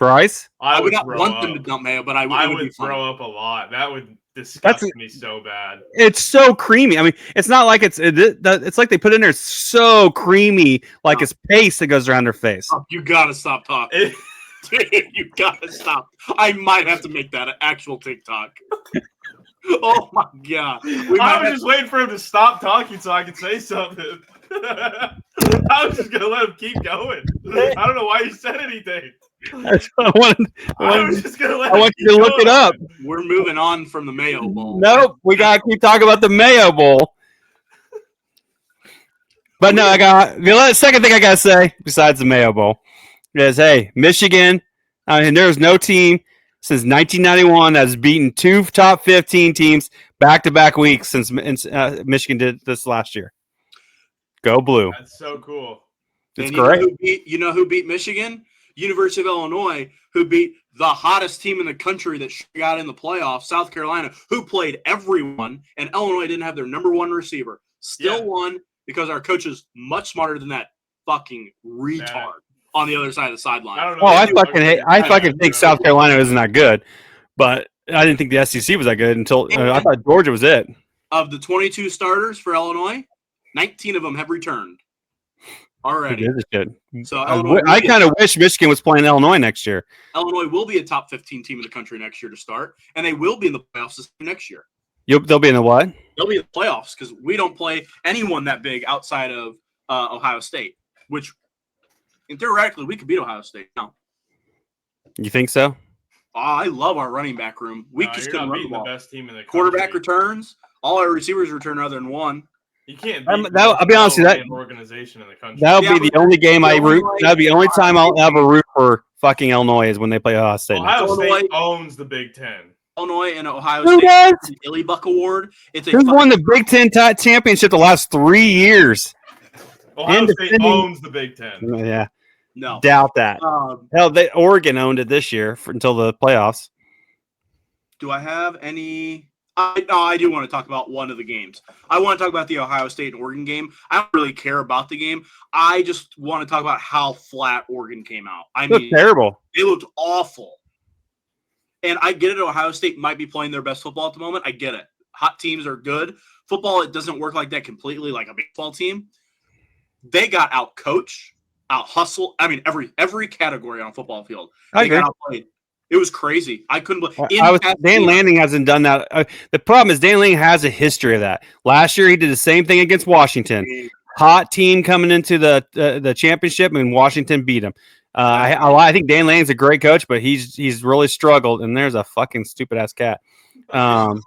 Bryce? I would not want them to dump mayo, but I would throw up a lot. That would disgust me so bad. It's so creamy. I mean, it's not like it's like they put in there so creamy, like it's paste that goes around their face. You gotta stop talking. Dude, you gotta stop. I might have to make that an actual TikTok. Oh my god! I was just waiting for him to stop talking so I could say something. I was just gonna let him keep going. I don't know why he said anything. That's what I wanted. I was just gonna let. I want you to look it up. We're moving on from the Mayo Bowl. Nope, we gotta keep talking about the Mayo Bowl. But no, the second thing I gotta say besides the Mayo Bowl is, hey, Michigan. I mean, there's no team since 1991 that's beaten 2 top 15 teams back-to-back weeks since Michigan did this last year. Go Blue! That's so cool. It's great. You know who beat Michigan? University of Illinois, who beat the hottest team in the country that got in the playoffs, South Carolina, who played everyone, and Illinois didn't have their number 1 receiver. Still won because our coach is much smarter than that fucking retard on the other side of the sideline. I fucking think South Carolina isn't that good, but I didn't think the SEC was that good until I thought Georgia was it. Of the 22 starters for Illinois, 19 of them have returned already. Who gives a shit? So Illinois I kind of wish Michigan was playing Illinois next year. Illinois will be a top 15 team in the country next year to start, and they will be in the playoffs this next year. They'll be in the what? They'll be in the playoffs because we don't play anyone that big outside of Ohio State, which theoretically we could beat Ohio State. No, You think so? I love our running back room. We No, just you're couldn't not run the beating ball. the best team in the country. Quarterback returns. All our receivers return other than one. You can't. I'll be honest with you, that organization in the country. that'll be the only game I root. That'll be the only time I'll ever root for fucking Illinois is when they play Ohio State. Ohio State Illinois owns the Big Ten. Illinois and Ohio Who State. does? The Illy Buck Award. It's a Who's won the Big Ten championship the last 3 years? Ohio And State defending- owns the Big Ten. Yeah, no. doubt that. Hell, Oregon owned it this year until the playoffs. Do I have any? I do want to talk about one of the games. I want to talk about the Ohio State and Oregon game. I don't really care about the game. I just want to talk about how flat Oregon came out. I mean, Terrible. they looked awful. And I get it. Ohio State might be playing their best football at the moment. I get it. Hot teams are good. Football, it doesn't work like that completely like a baseball team. They got out coached, out hustled. I mean, every category on a football field. I They agree. got outplayed. It was crazy. I couldn't believe Dan Lanning hasn't done that. The problem is Dan Lanning has a history of that. Last year he did the same thing against Washington. Hot team coming into the championship, and Washington beat him. I think Dan Lanning's a great coach, but he's really struggled. And there's a fucking stupid ass cat. Roy,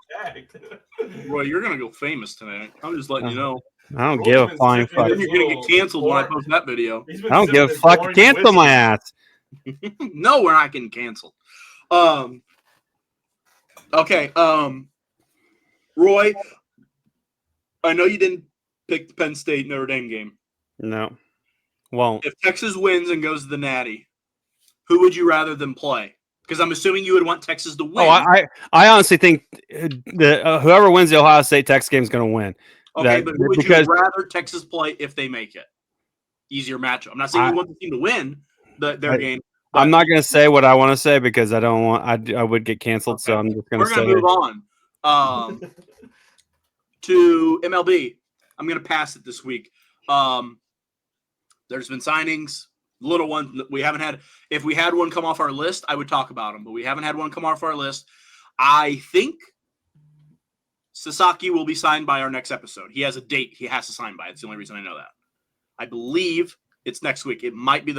you're gonna go famous tonight. I'm just letting you know. I don't give a flying fuck. Then you're gonna get canceled when I post that video. I don't give a fuck. Cancel my ass. No, we're not getting canceled. Okay. Roy, I know you didn't pick the Penn State Notre Dame game. No, won't. If Texas wins and goes to the Natty, who would you rather them play? Because I'm assuming you would want Texas to win. Oh, I honestly think whoever wins the Ohio State Texas game is going to win. Okay, but who would you rather Texas play if they make it? Easier matchup. I'm not saying you want the team to win their game. I'm not going to say what I want to say because I don't want. I would get canceled. Okay. So I'm just going to say. We're going to move on to MLB. I'm going to pass it this week. There's been signings, little ones that we haven't had. If we had one come off our list, I would talk about them, but we haven't had one come off our list. I think Sasaki will be signed by our next episode. He has a date he has to sign by. It's the only reason I know that. I believe it's next week. It might be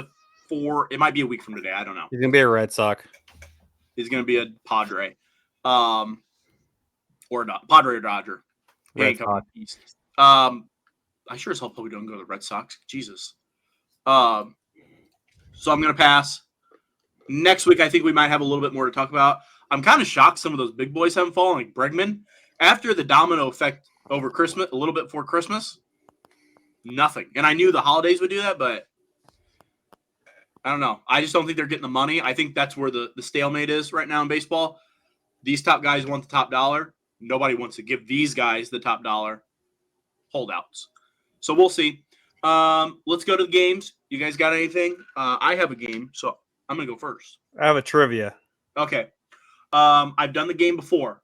it might be a week from today. I don't know. He's going to be a Red Sox. He's going to be a Padre. Or not. Padre or Dodger. Red Sox. I sure as hell hope we don't go to the Red Sox. Jesus. So I'm going to pass. Next week, I think we might have a little bit more to talk about. I'm kind of shocked some of those big boys haven't fallen, like Bregman. After the domino effect over Christmas, a little bit before Christmas, nothing. And I knew the holidays would do that, but I don't know. I just don't think they're getting the money. I think that's where the stalemate is right now in baseball. These top guys want the top dollar. Nobody wants to give these guys the top dollar. Holdouts. So we'll see. Let's go to the games. You guys got anything? I have a game, so I'm going to go first. I have a trivia. Okay. I've done the game before.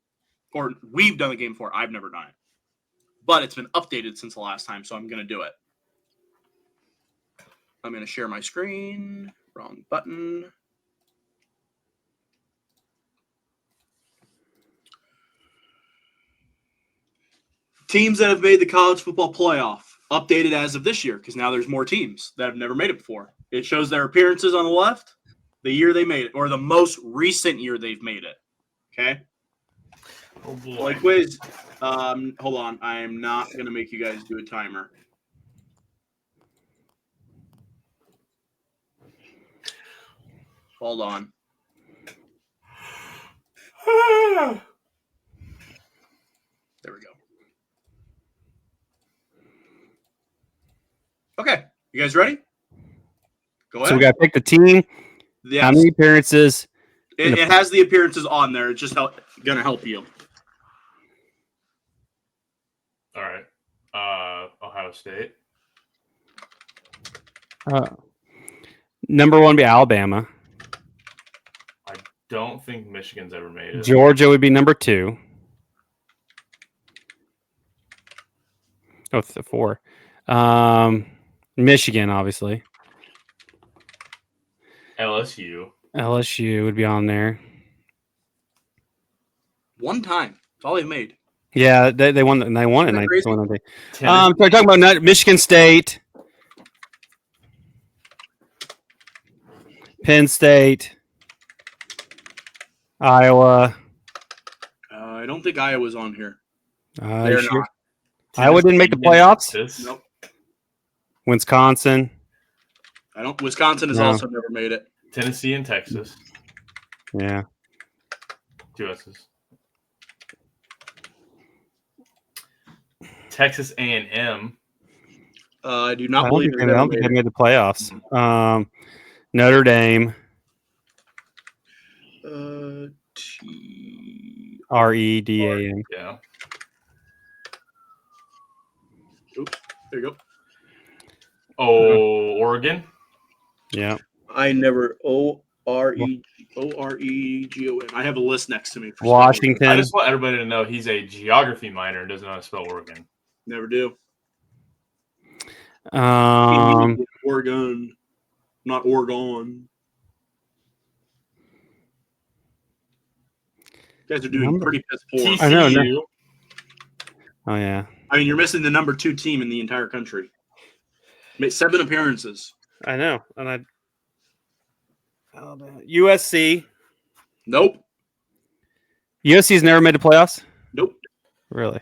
Or we've done the game before. I've never done it. But it's been updated since the last time, so I'm going to do it. I'm going to share my screen. Wrong button. Teams that have made the college football playoff, updated as of this year, because now there's more teams that have never made it before. It shows their appearances on the left, the year they made it, or the most recent year they've made it. Okay? Oh boy. Like quiz. Hold on. I am not going to make you guys do a timer. Hold on. There we go. Okay. You guys ready? Go ahead. So we got to pick the team. Yes. How many appearances? It has the appearances on there. It's just going to help you. All right. Ohio State. Number one would be Alabama. I don't think Michigan's ever made it. Georgia would be number two. Oh, it's the 4. Michigan, obviously. LSU. LSU would be on there. One time. That's all they've made. Yeah, they won. They won it. Isn't that crazy? So we're talking about Michigan State, Penn State, Iowa. I don't think Iowa's on here. They're They're not. Iowa didn't make the playoffs. Nope. Wisconsin. Wisconsin has No. also never made it. Tennessee and Texas. Yeah. 2 S's. Texas A&M. I do not I believe don't think they made the playoffs. Notre Dame. Redam. Yeah. Oops. There you go. Oh, Oregon. Yeah. I never Oregon. I have a list next to me. For Washington. I just want everybody to know he's a geography minor and doesn't know how to spell Oregon. Never do. Oregon, not Oregon. You guys are doing pretty piss poor. TCU. I know. No. Oh yeah. I mean, you're missing the number 2 team in the entire country. Made 7 appearances. I know. And USC. Nope. USC's never made the playoffs. Nope. Really?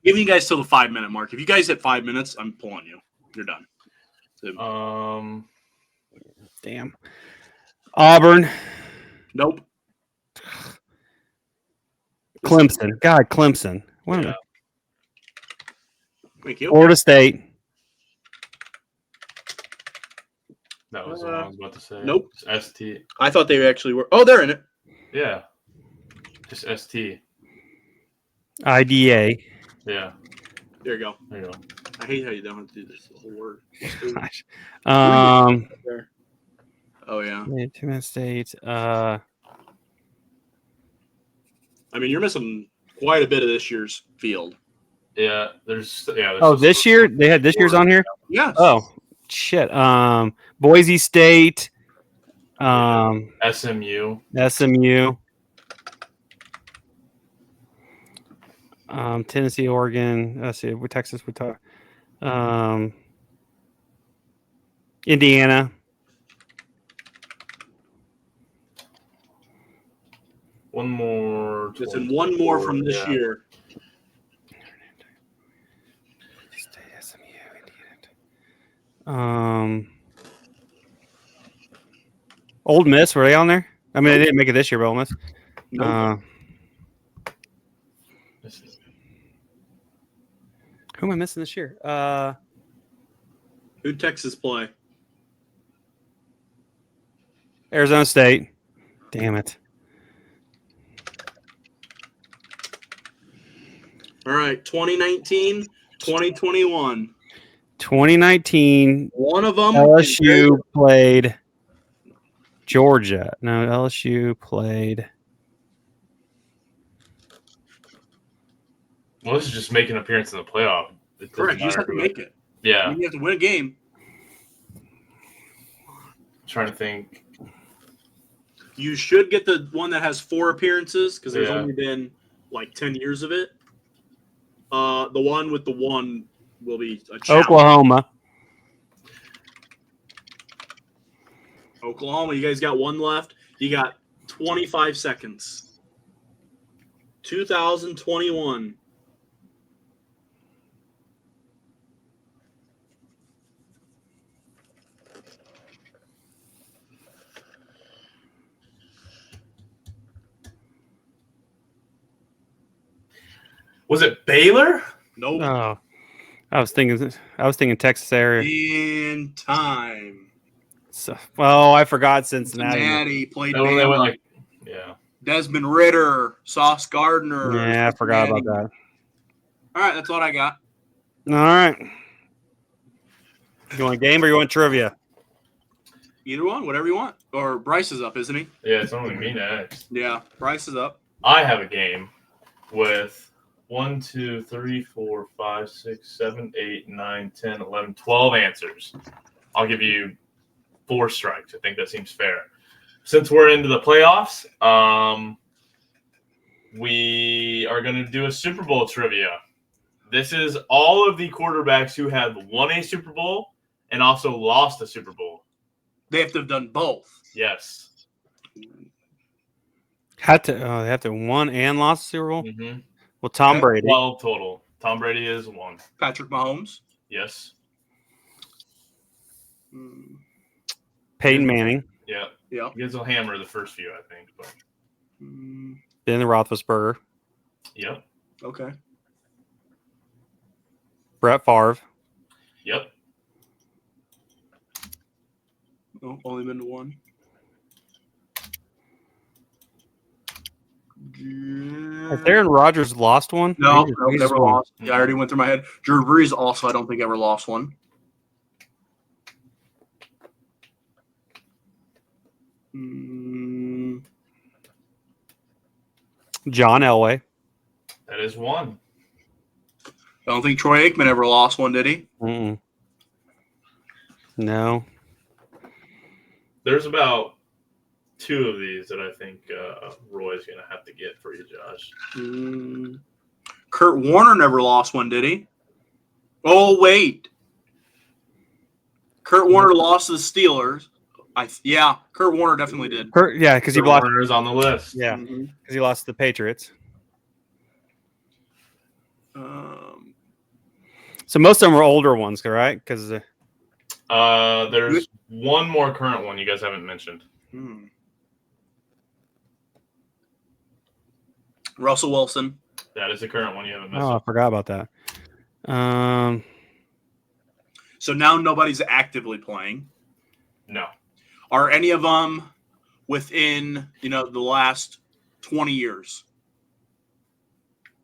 Giving you guys till the 5-minute mark. If you guys hit 5 minutes, I'm pulling you. You're done. So, Damn. Auburn. nope. Clemson. God, Clemson. What? Yeah. Thank you. Florida State. That was what I was about to say. Nope. It's ST. I thought they actually were. Oh, they're in it. Yeah. Just ST. IDA. Yeah. There you go. There you go. I hate how you don't have to do this the whole word. Gosh. There. Oh yeah. Michigan State. I mean, you're missing quite a bit of this year's field. Yeah. There's Oh, this year they had this year's on here. Yes. Oh, shit. Boise State. SMU. SMU. Tennessee, Oregon. Let's see. Texas. We talk. Indiana. One more. Listen, one more from this year. Old Miss, were they on there? I mean, they didn't make it this year, but Ole Miss. Nope. Who am I missing this year? Who'd Texas play? Arizona State. Damn it. All right, 2019, 2021. 2019. One of them. LSU played Georgia. No, LSU played. Well, this is just making an appearance in the playoff. Correct. You just have to make it. Yeah. I mean, you have to win a game. I'm trying to think. You should get the one that has 4 appearances because there's Yeah. only been like 10 years of it. The one with the 1 will be a challenge. Oklahoma. Oklahoma, you guys got 1 left. You got 25 seconds. 2021. Was it Baylor? Nope. Oh, I was thinking Texas area. In time. So, well, I forgot Cincinnati. Cincinnati played That one they Bama. went like, yeah. Desmond Ritter, Sauce Gardner. Yeah, I forgot about Cincinnati. that. All right, that's what I got. All right. You want a game or you want trivia? Either one, whatever you want. Or Bryce is up, isn't he? Yeah, it's only me next. Yeah, Bryce is up. I have a game with 1, 2, 3, 4, 5, 6, 7, 8, 9, 10, 11, 12 answers. I'll give you 4 strikes. I think that seems fair. Since we're into the playoffs, we are going to do a Super Bowl trivia. This is all of the quarterbacks who have won a Super Bowl and also lost a Super Bowl. They have to have done both. Yes. They have to have won and lost the Super Bowl. Mm-hmm. Well, Tom Okay. Brady. 12 total. Tom Brady is 1. Patrick Mahomes. Yes. Peyton Manning. Yeah. Yeah. He gets a hammer the first few, I think. But Ben Roethlisberger. yep. Okay. Brett Favre. Yep. Oh, only been to one. Has Aaron Rodgers lost one? No, He never just won. lost. Yeah, I already went through my head. Drew Brees also, I don't think ever lost one. John Elway. That is 1. I don't think Troy Aikman ever lost one, did he? Mm-mm. No. There's about 2 of these that I think Roy's going to have to get for you, Josh. Kurt Warner never lost one, did he? Oh, wait. Kurt Warner lost to the Steelers. Yeah, Kurt Warner definitely did. Yeah, because he Kurt lost. Warner's on the list. Yeah, because he lost to the Patriots. So most of them were older ones, right? Because there's one more current one you guys haven't mentioned. Russell Wilson. That is the current one you haven't mentioned. I forgot about that. So now nobody's actively playing. No. Are any of them within, the last 20 years?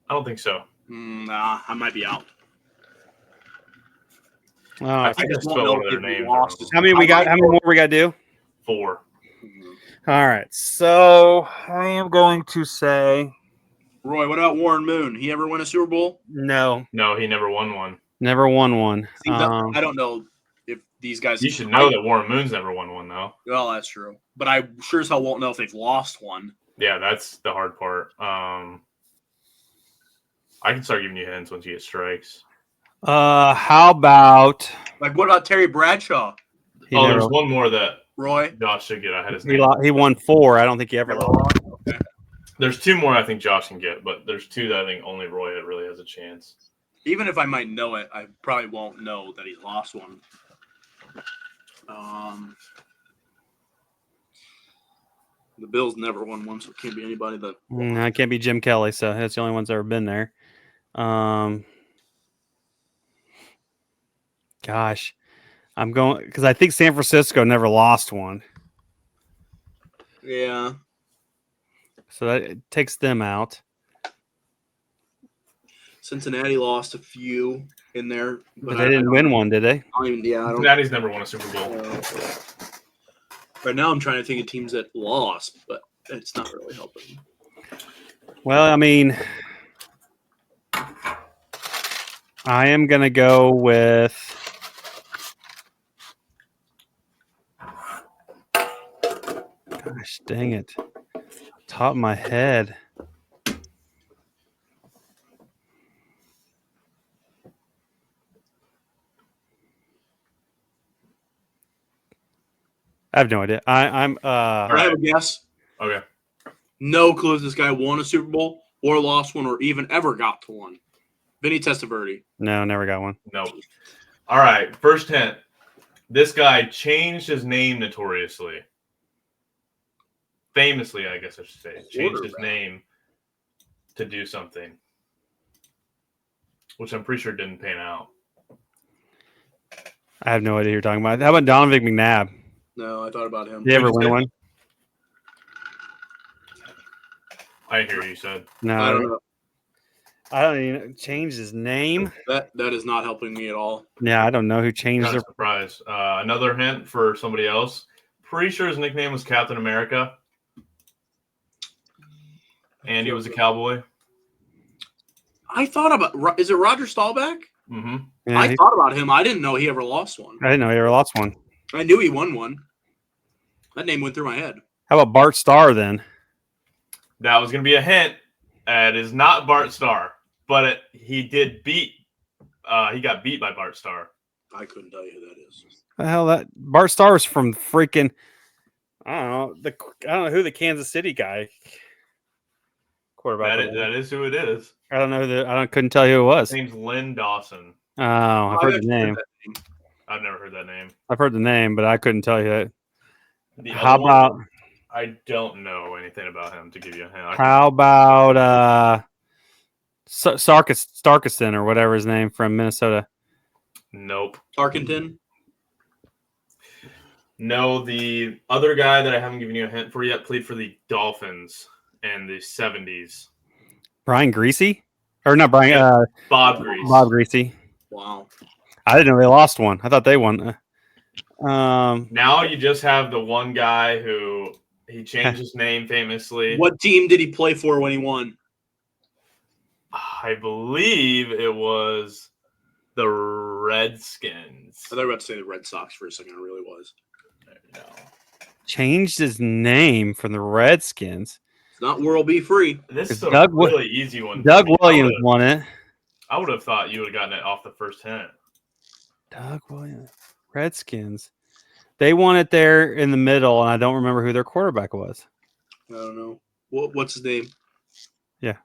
I don't think so. Nah, I might be out. I think I just spelled won't know one of their if we names lost. wrong. How many we got? How many more we got to do? 4. All right. So I am going to say Roy, what about Warren Moon? He ever win a Super Bowl? no. No, he never won one. Never won one. See, I don't know if these guys. You should know that Warren Moon's never won one, though. Well, that's true. But I sure as hell won't know if they've lost one. Yeah, that's the hard part. I can start giving you hints once you get strikes. How about Like, what about Terry Bradshaw? There's one more that Roy? Josh should get. I had his name. he won 4. I don't think he ever lost. Okay. There's 2 more I think Josh can get, but there's 2 that I think only Roy really has a chance. Even if I might know it, I probably won't know that he's lost one. The Bills never won one, so it can't be anybody that. It can't be Jim Kelly, so that's the only one's ever been there. Gosh, I'm going because I think San Francisco never lost one, Yeah. so that takes them out. Cincinnati lost a few in there, But they didn't win one, did they? I don't. Cincinnati's never won a Super Bowl. Right now, I'm trying to think of teams that lost, but it's not really helping. Well, I mean, I am going to go with gosh, dang it. Top of my head. I have no idea. I have a guess. Okay. No clue if this guy won a Super Bowl or lost one or even ever got to one. Vinny Testaverde. No, never got one. No. All right. First hint. This guy changed his name notoriously. Famously, I guess I should say. Changed his name to do something. Which I'm pretty sure didn't pan out. I have no idea who you're talking about. How about Donovan McNabb? No, I thought about him. Did he ever win one? I hear you said. No. I don't know. I don't even change his name. That is not helping me at all. Yeah, I don't know who changed Kind it. of surprised. Another hint for somebody else. Pretty sure his nickname was Captain America. And he was a cowboy. I thought about. Is it Roger Staubach? Mm-hmm. Yeah, I thought about him. I didn't know he ever lost one. I didn't know he ever lost one. I knew he won one. That name went through my head. How about Bart Starr then? That was going to be a hint. It is not Bart Starr, but he did beat. He got beat by Bart Starr. I couldn't tell you who that is. The hell, that Bart Starr is from freaking. I don't know who the Kansas City guy quarterback. That is who it is. I don't know couldn't tell you who it was. His name's Lynn Dawson. Oh, I've heard the name. I've never heard that name. I've heard the name, but I couldn't tell you that. The How other one, about I don't know anything about him to give you a hint. how about Starkiston or whatever his name from Minnesota? Nope. Tarkenton. No, the other guy that I haven't given you a hint for yet played for the Dolphins in the 70s. Brian Greasy? Or not Brian, Yeah. Bob Grease. Bob Greasy. Wow. I didn't know they lost one. I thought they won. Now you just have the one guy who he changed his name famously. What team did he play for when he won? I believe it was the Redskins. I thought you were about to say the Red Sox for a second. It really was. No. Changed his name from the Redskins. It's not World Be Free. This is Doug a really easy one. Doug Williams won it. I would have thought you would have gotten it off the first hint. Doug Williams. Redskins. They won it there in the middle, and I don't remember who their quarterback was. I don't know. What's his name? Yeah.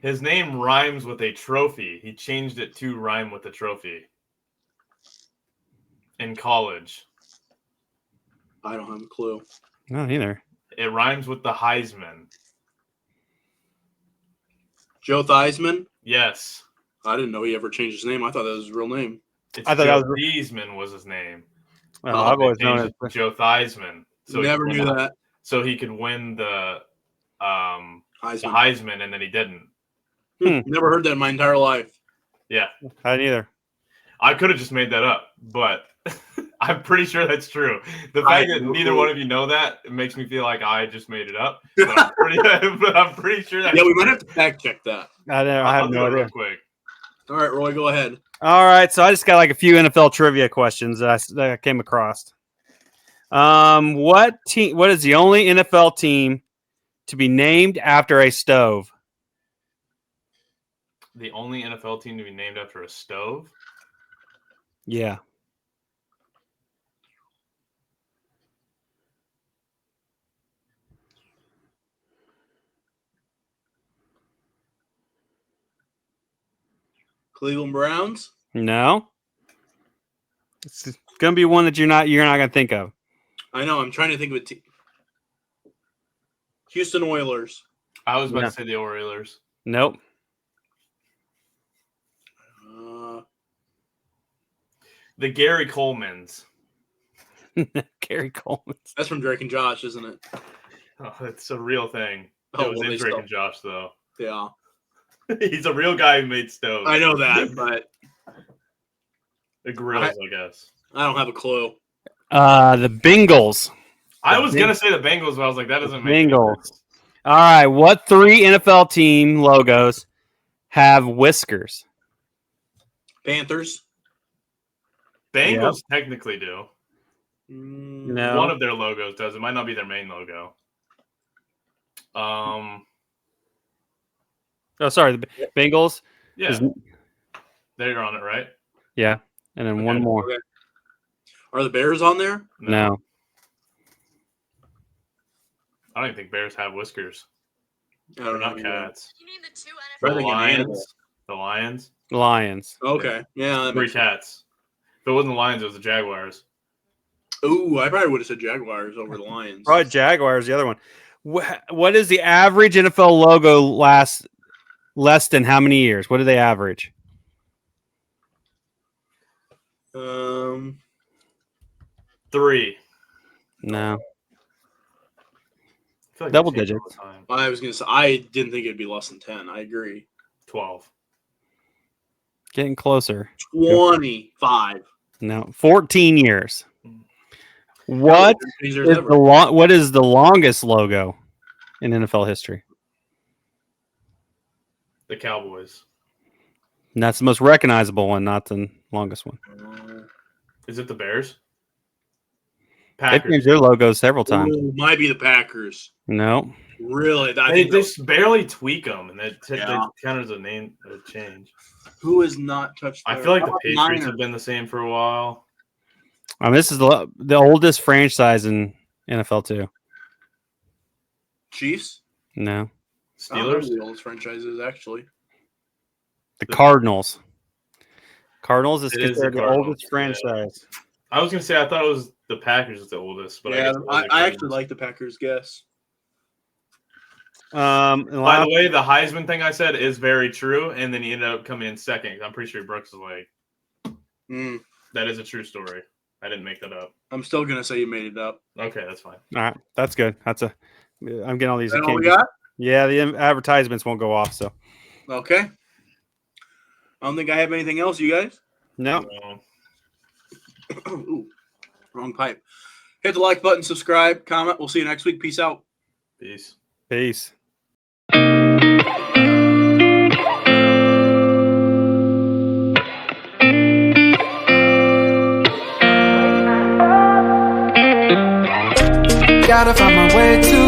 His name rhymes with a trophy. He changed it to rhyme with a trophy. In college. I don't have a clue. No, neither. It rhymes with the Heisman. Joe Theismann? Yes. I didn't know he ever changed his name. I thought that was his real name. It's I thought Joe that was- Theismann was his name. Well, I've always known Changed it. it to Joe Theismann. So Never knew that. So he could win the Heisman. Heisman, and then he didn't. Never heard that in my entire life. Yeah. I didn't either. I could have just made that up, but I'm pretty sure that's true. The fact that neither one of you know that, it makes me feel like I just made it up. But I'm pretty sure that's Yeah, we true. might have to fact check that. I I'll have do no it real idea. quick. All right, Roy, go ahead. All right, so I just got like a few NFL trivia questions that I came across. What is the only NFL team to be named after a stove? The only NFL team to be named after a stove? Yeah. Cleveland Browns? No. It's gonna be one that you're not gonna think of. I know. I'm trying to think of a team. Houston Oilers. I was about Yeah. to say the Oilers. Nope. The Gary Colemans. Gary Coleman. That's from Drake and Josh, isn't it? Oh, it's a real thing. Oh, It was well, in they Drake still- and Josh, though. Yeah. He's a real guy who made stoves. I know that, but The grills, I guess. I don't have a clue. The Bengals. I was going to say the Bengals, but I was like, that doesn't make any Bengals. sense. All right. What 3 NFL team logos have whiskers? Panthers? Bengals technically do. No. One of their logos does. It might not be their main logo. Oh, sorry. The Bengals. Yeah. Is- There you're on it, right? Yeah. And then one Okay. more. Okay. Are the Bears on there? No. I don't even think bears have whiskers. I They're don't know. not cats. You name the two Try NFL to think of an animal. Lions. The Lions. Lions. Okay. Yeah. That 3 makes sense. cats. If it wasn't the Lions, it was the Jaguars. Ooh, I probably would have said Jaguars over the Lions. Probably Jaguars, the other one. What is the average NFL logo last less than how many years? What do they average? 3. No. I feel like Double they change all digits. the time. I was gonna say I didn't think it'd be less than 10. I agree. 12. Getting closer. 25. No. 14 years. What These is what is the longest logo in NFL history? The Cowboys. And that's the most recognizable one, not the longest one. Is it the Bears? They've Packers. changed their logos several times. Ooh, might be the Packers. No. Really? I They think just barely tweak them, and that Yeah. counted as a name a change. who has not touched? I their- feel like How the about Patriots Niners? have been the same for a while. This is the oldest franchise in NFL too. Chiefs. No. I don't know Steelers. who the oldest franchises actually. The Cardinals. Cardinals is It is the considered the Cardinals, oldest franchise. I was gonna say I thought it was the Packers was the oldest, but I yeah, guess it was the I actually Cardinals. like the Packers. Guess. And By the way, the Heisman thing I said is very true, and then he ended up coming in second. I'm pretty sure Brooks is like Mm, that is a true story. I didn't make that up. I'm still gonna say you made it up. Okay, that's fine. all right, that's good. I'm getting all these. Is that all we occasions. got? Yeah, the advertisements won't go off. So Okay. I don't think I have anything else. You guys? no. Ooh, wrong pipe. Hit the like button, subscribe, comment. We'll see you next week. Peace out. Peace. Peace. Gotta find my way to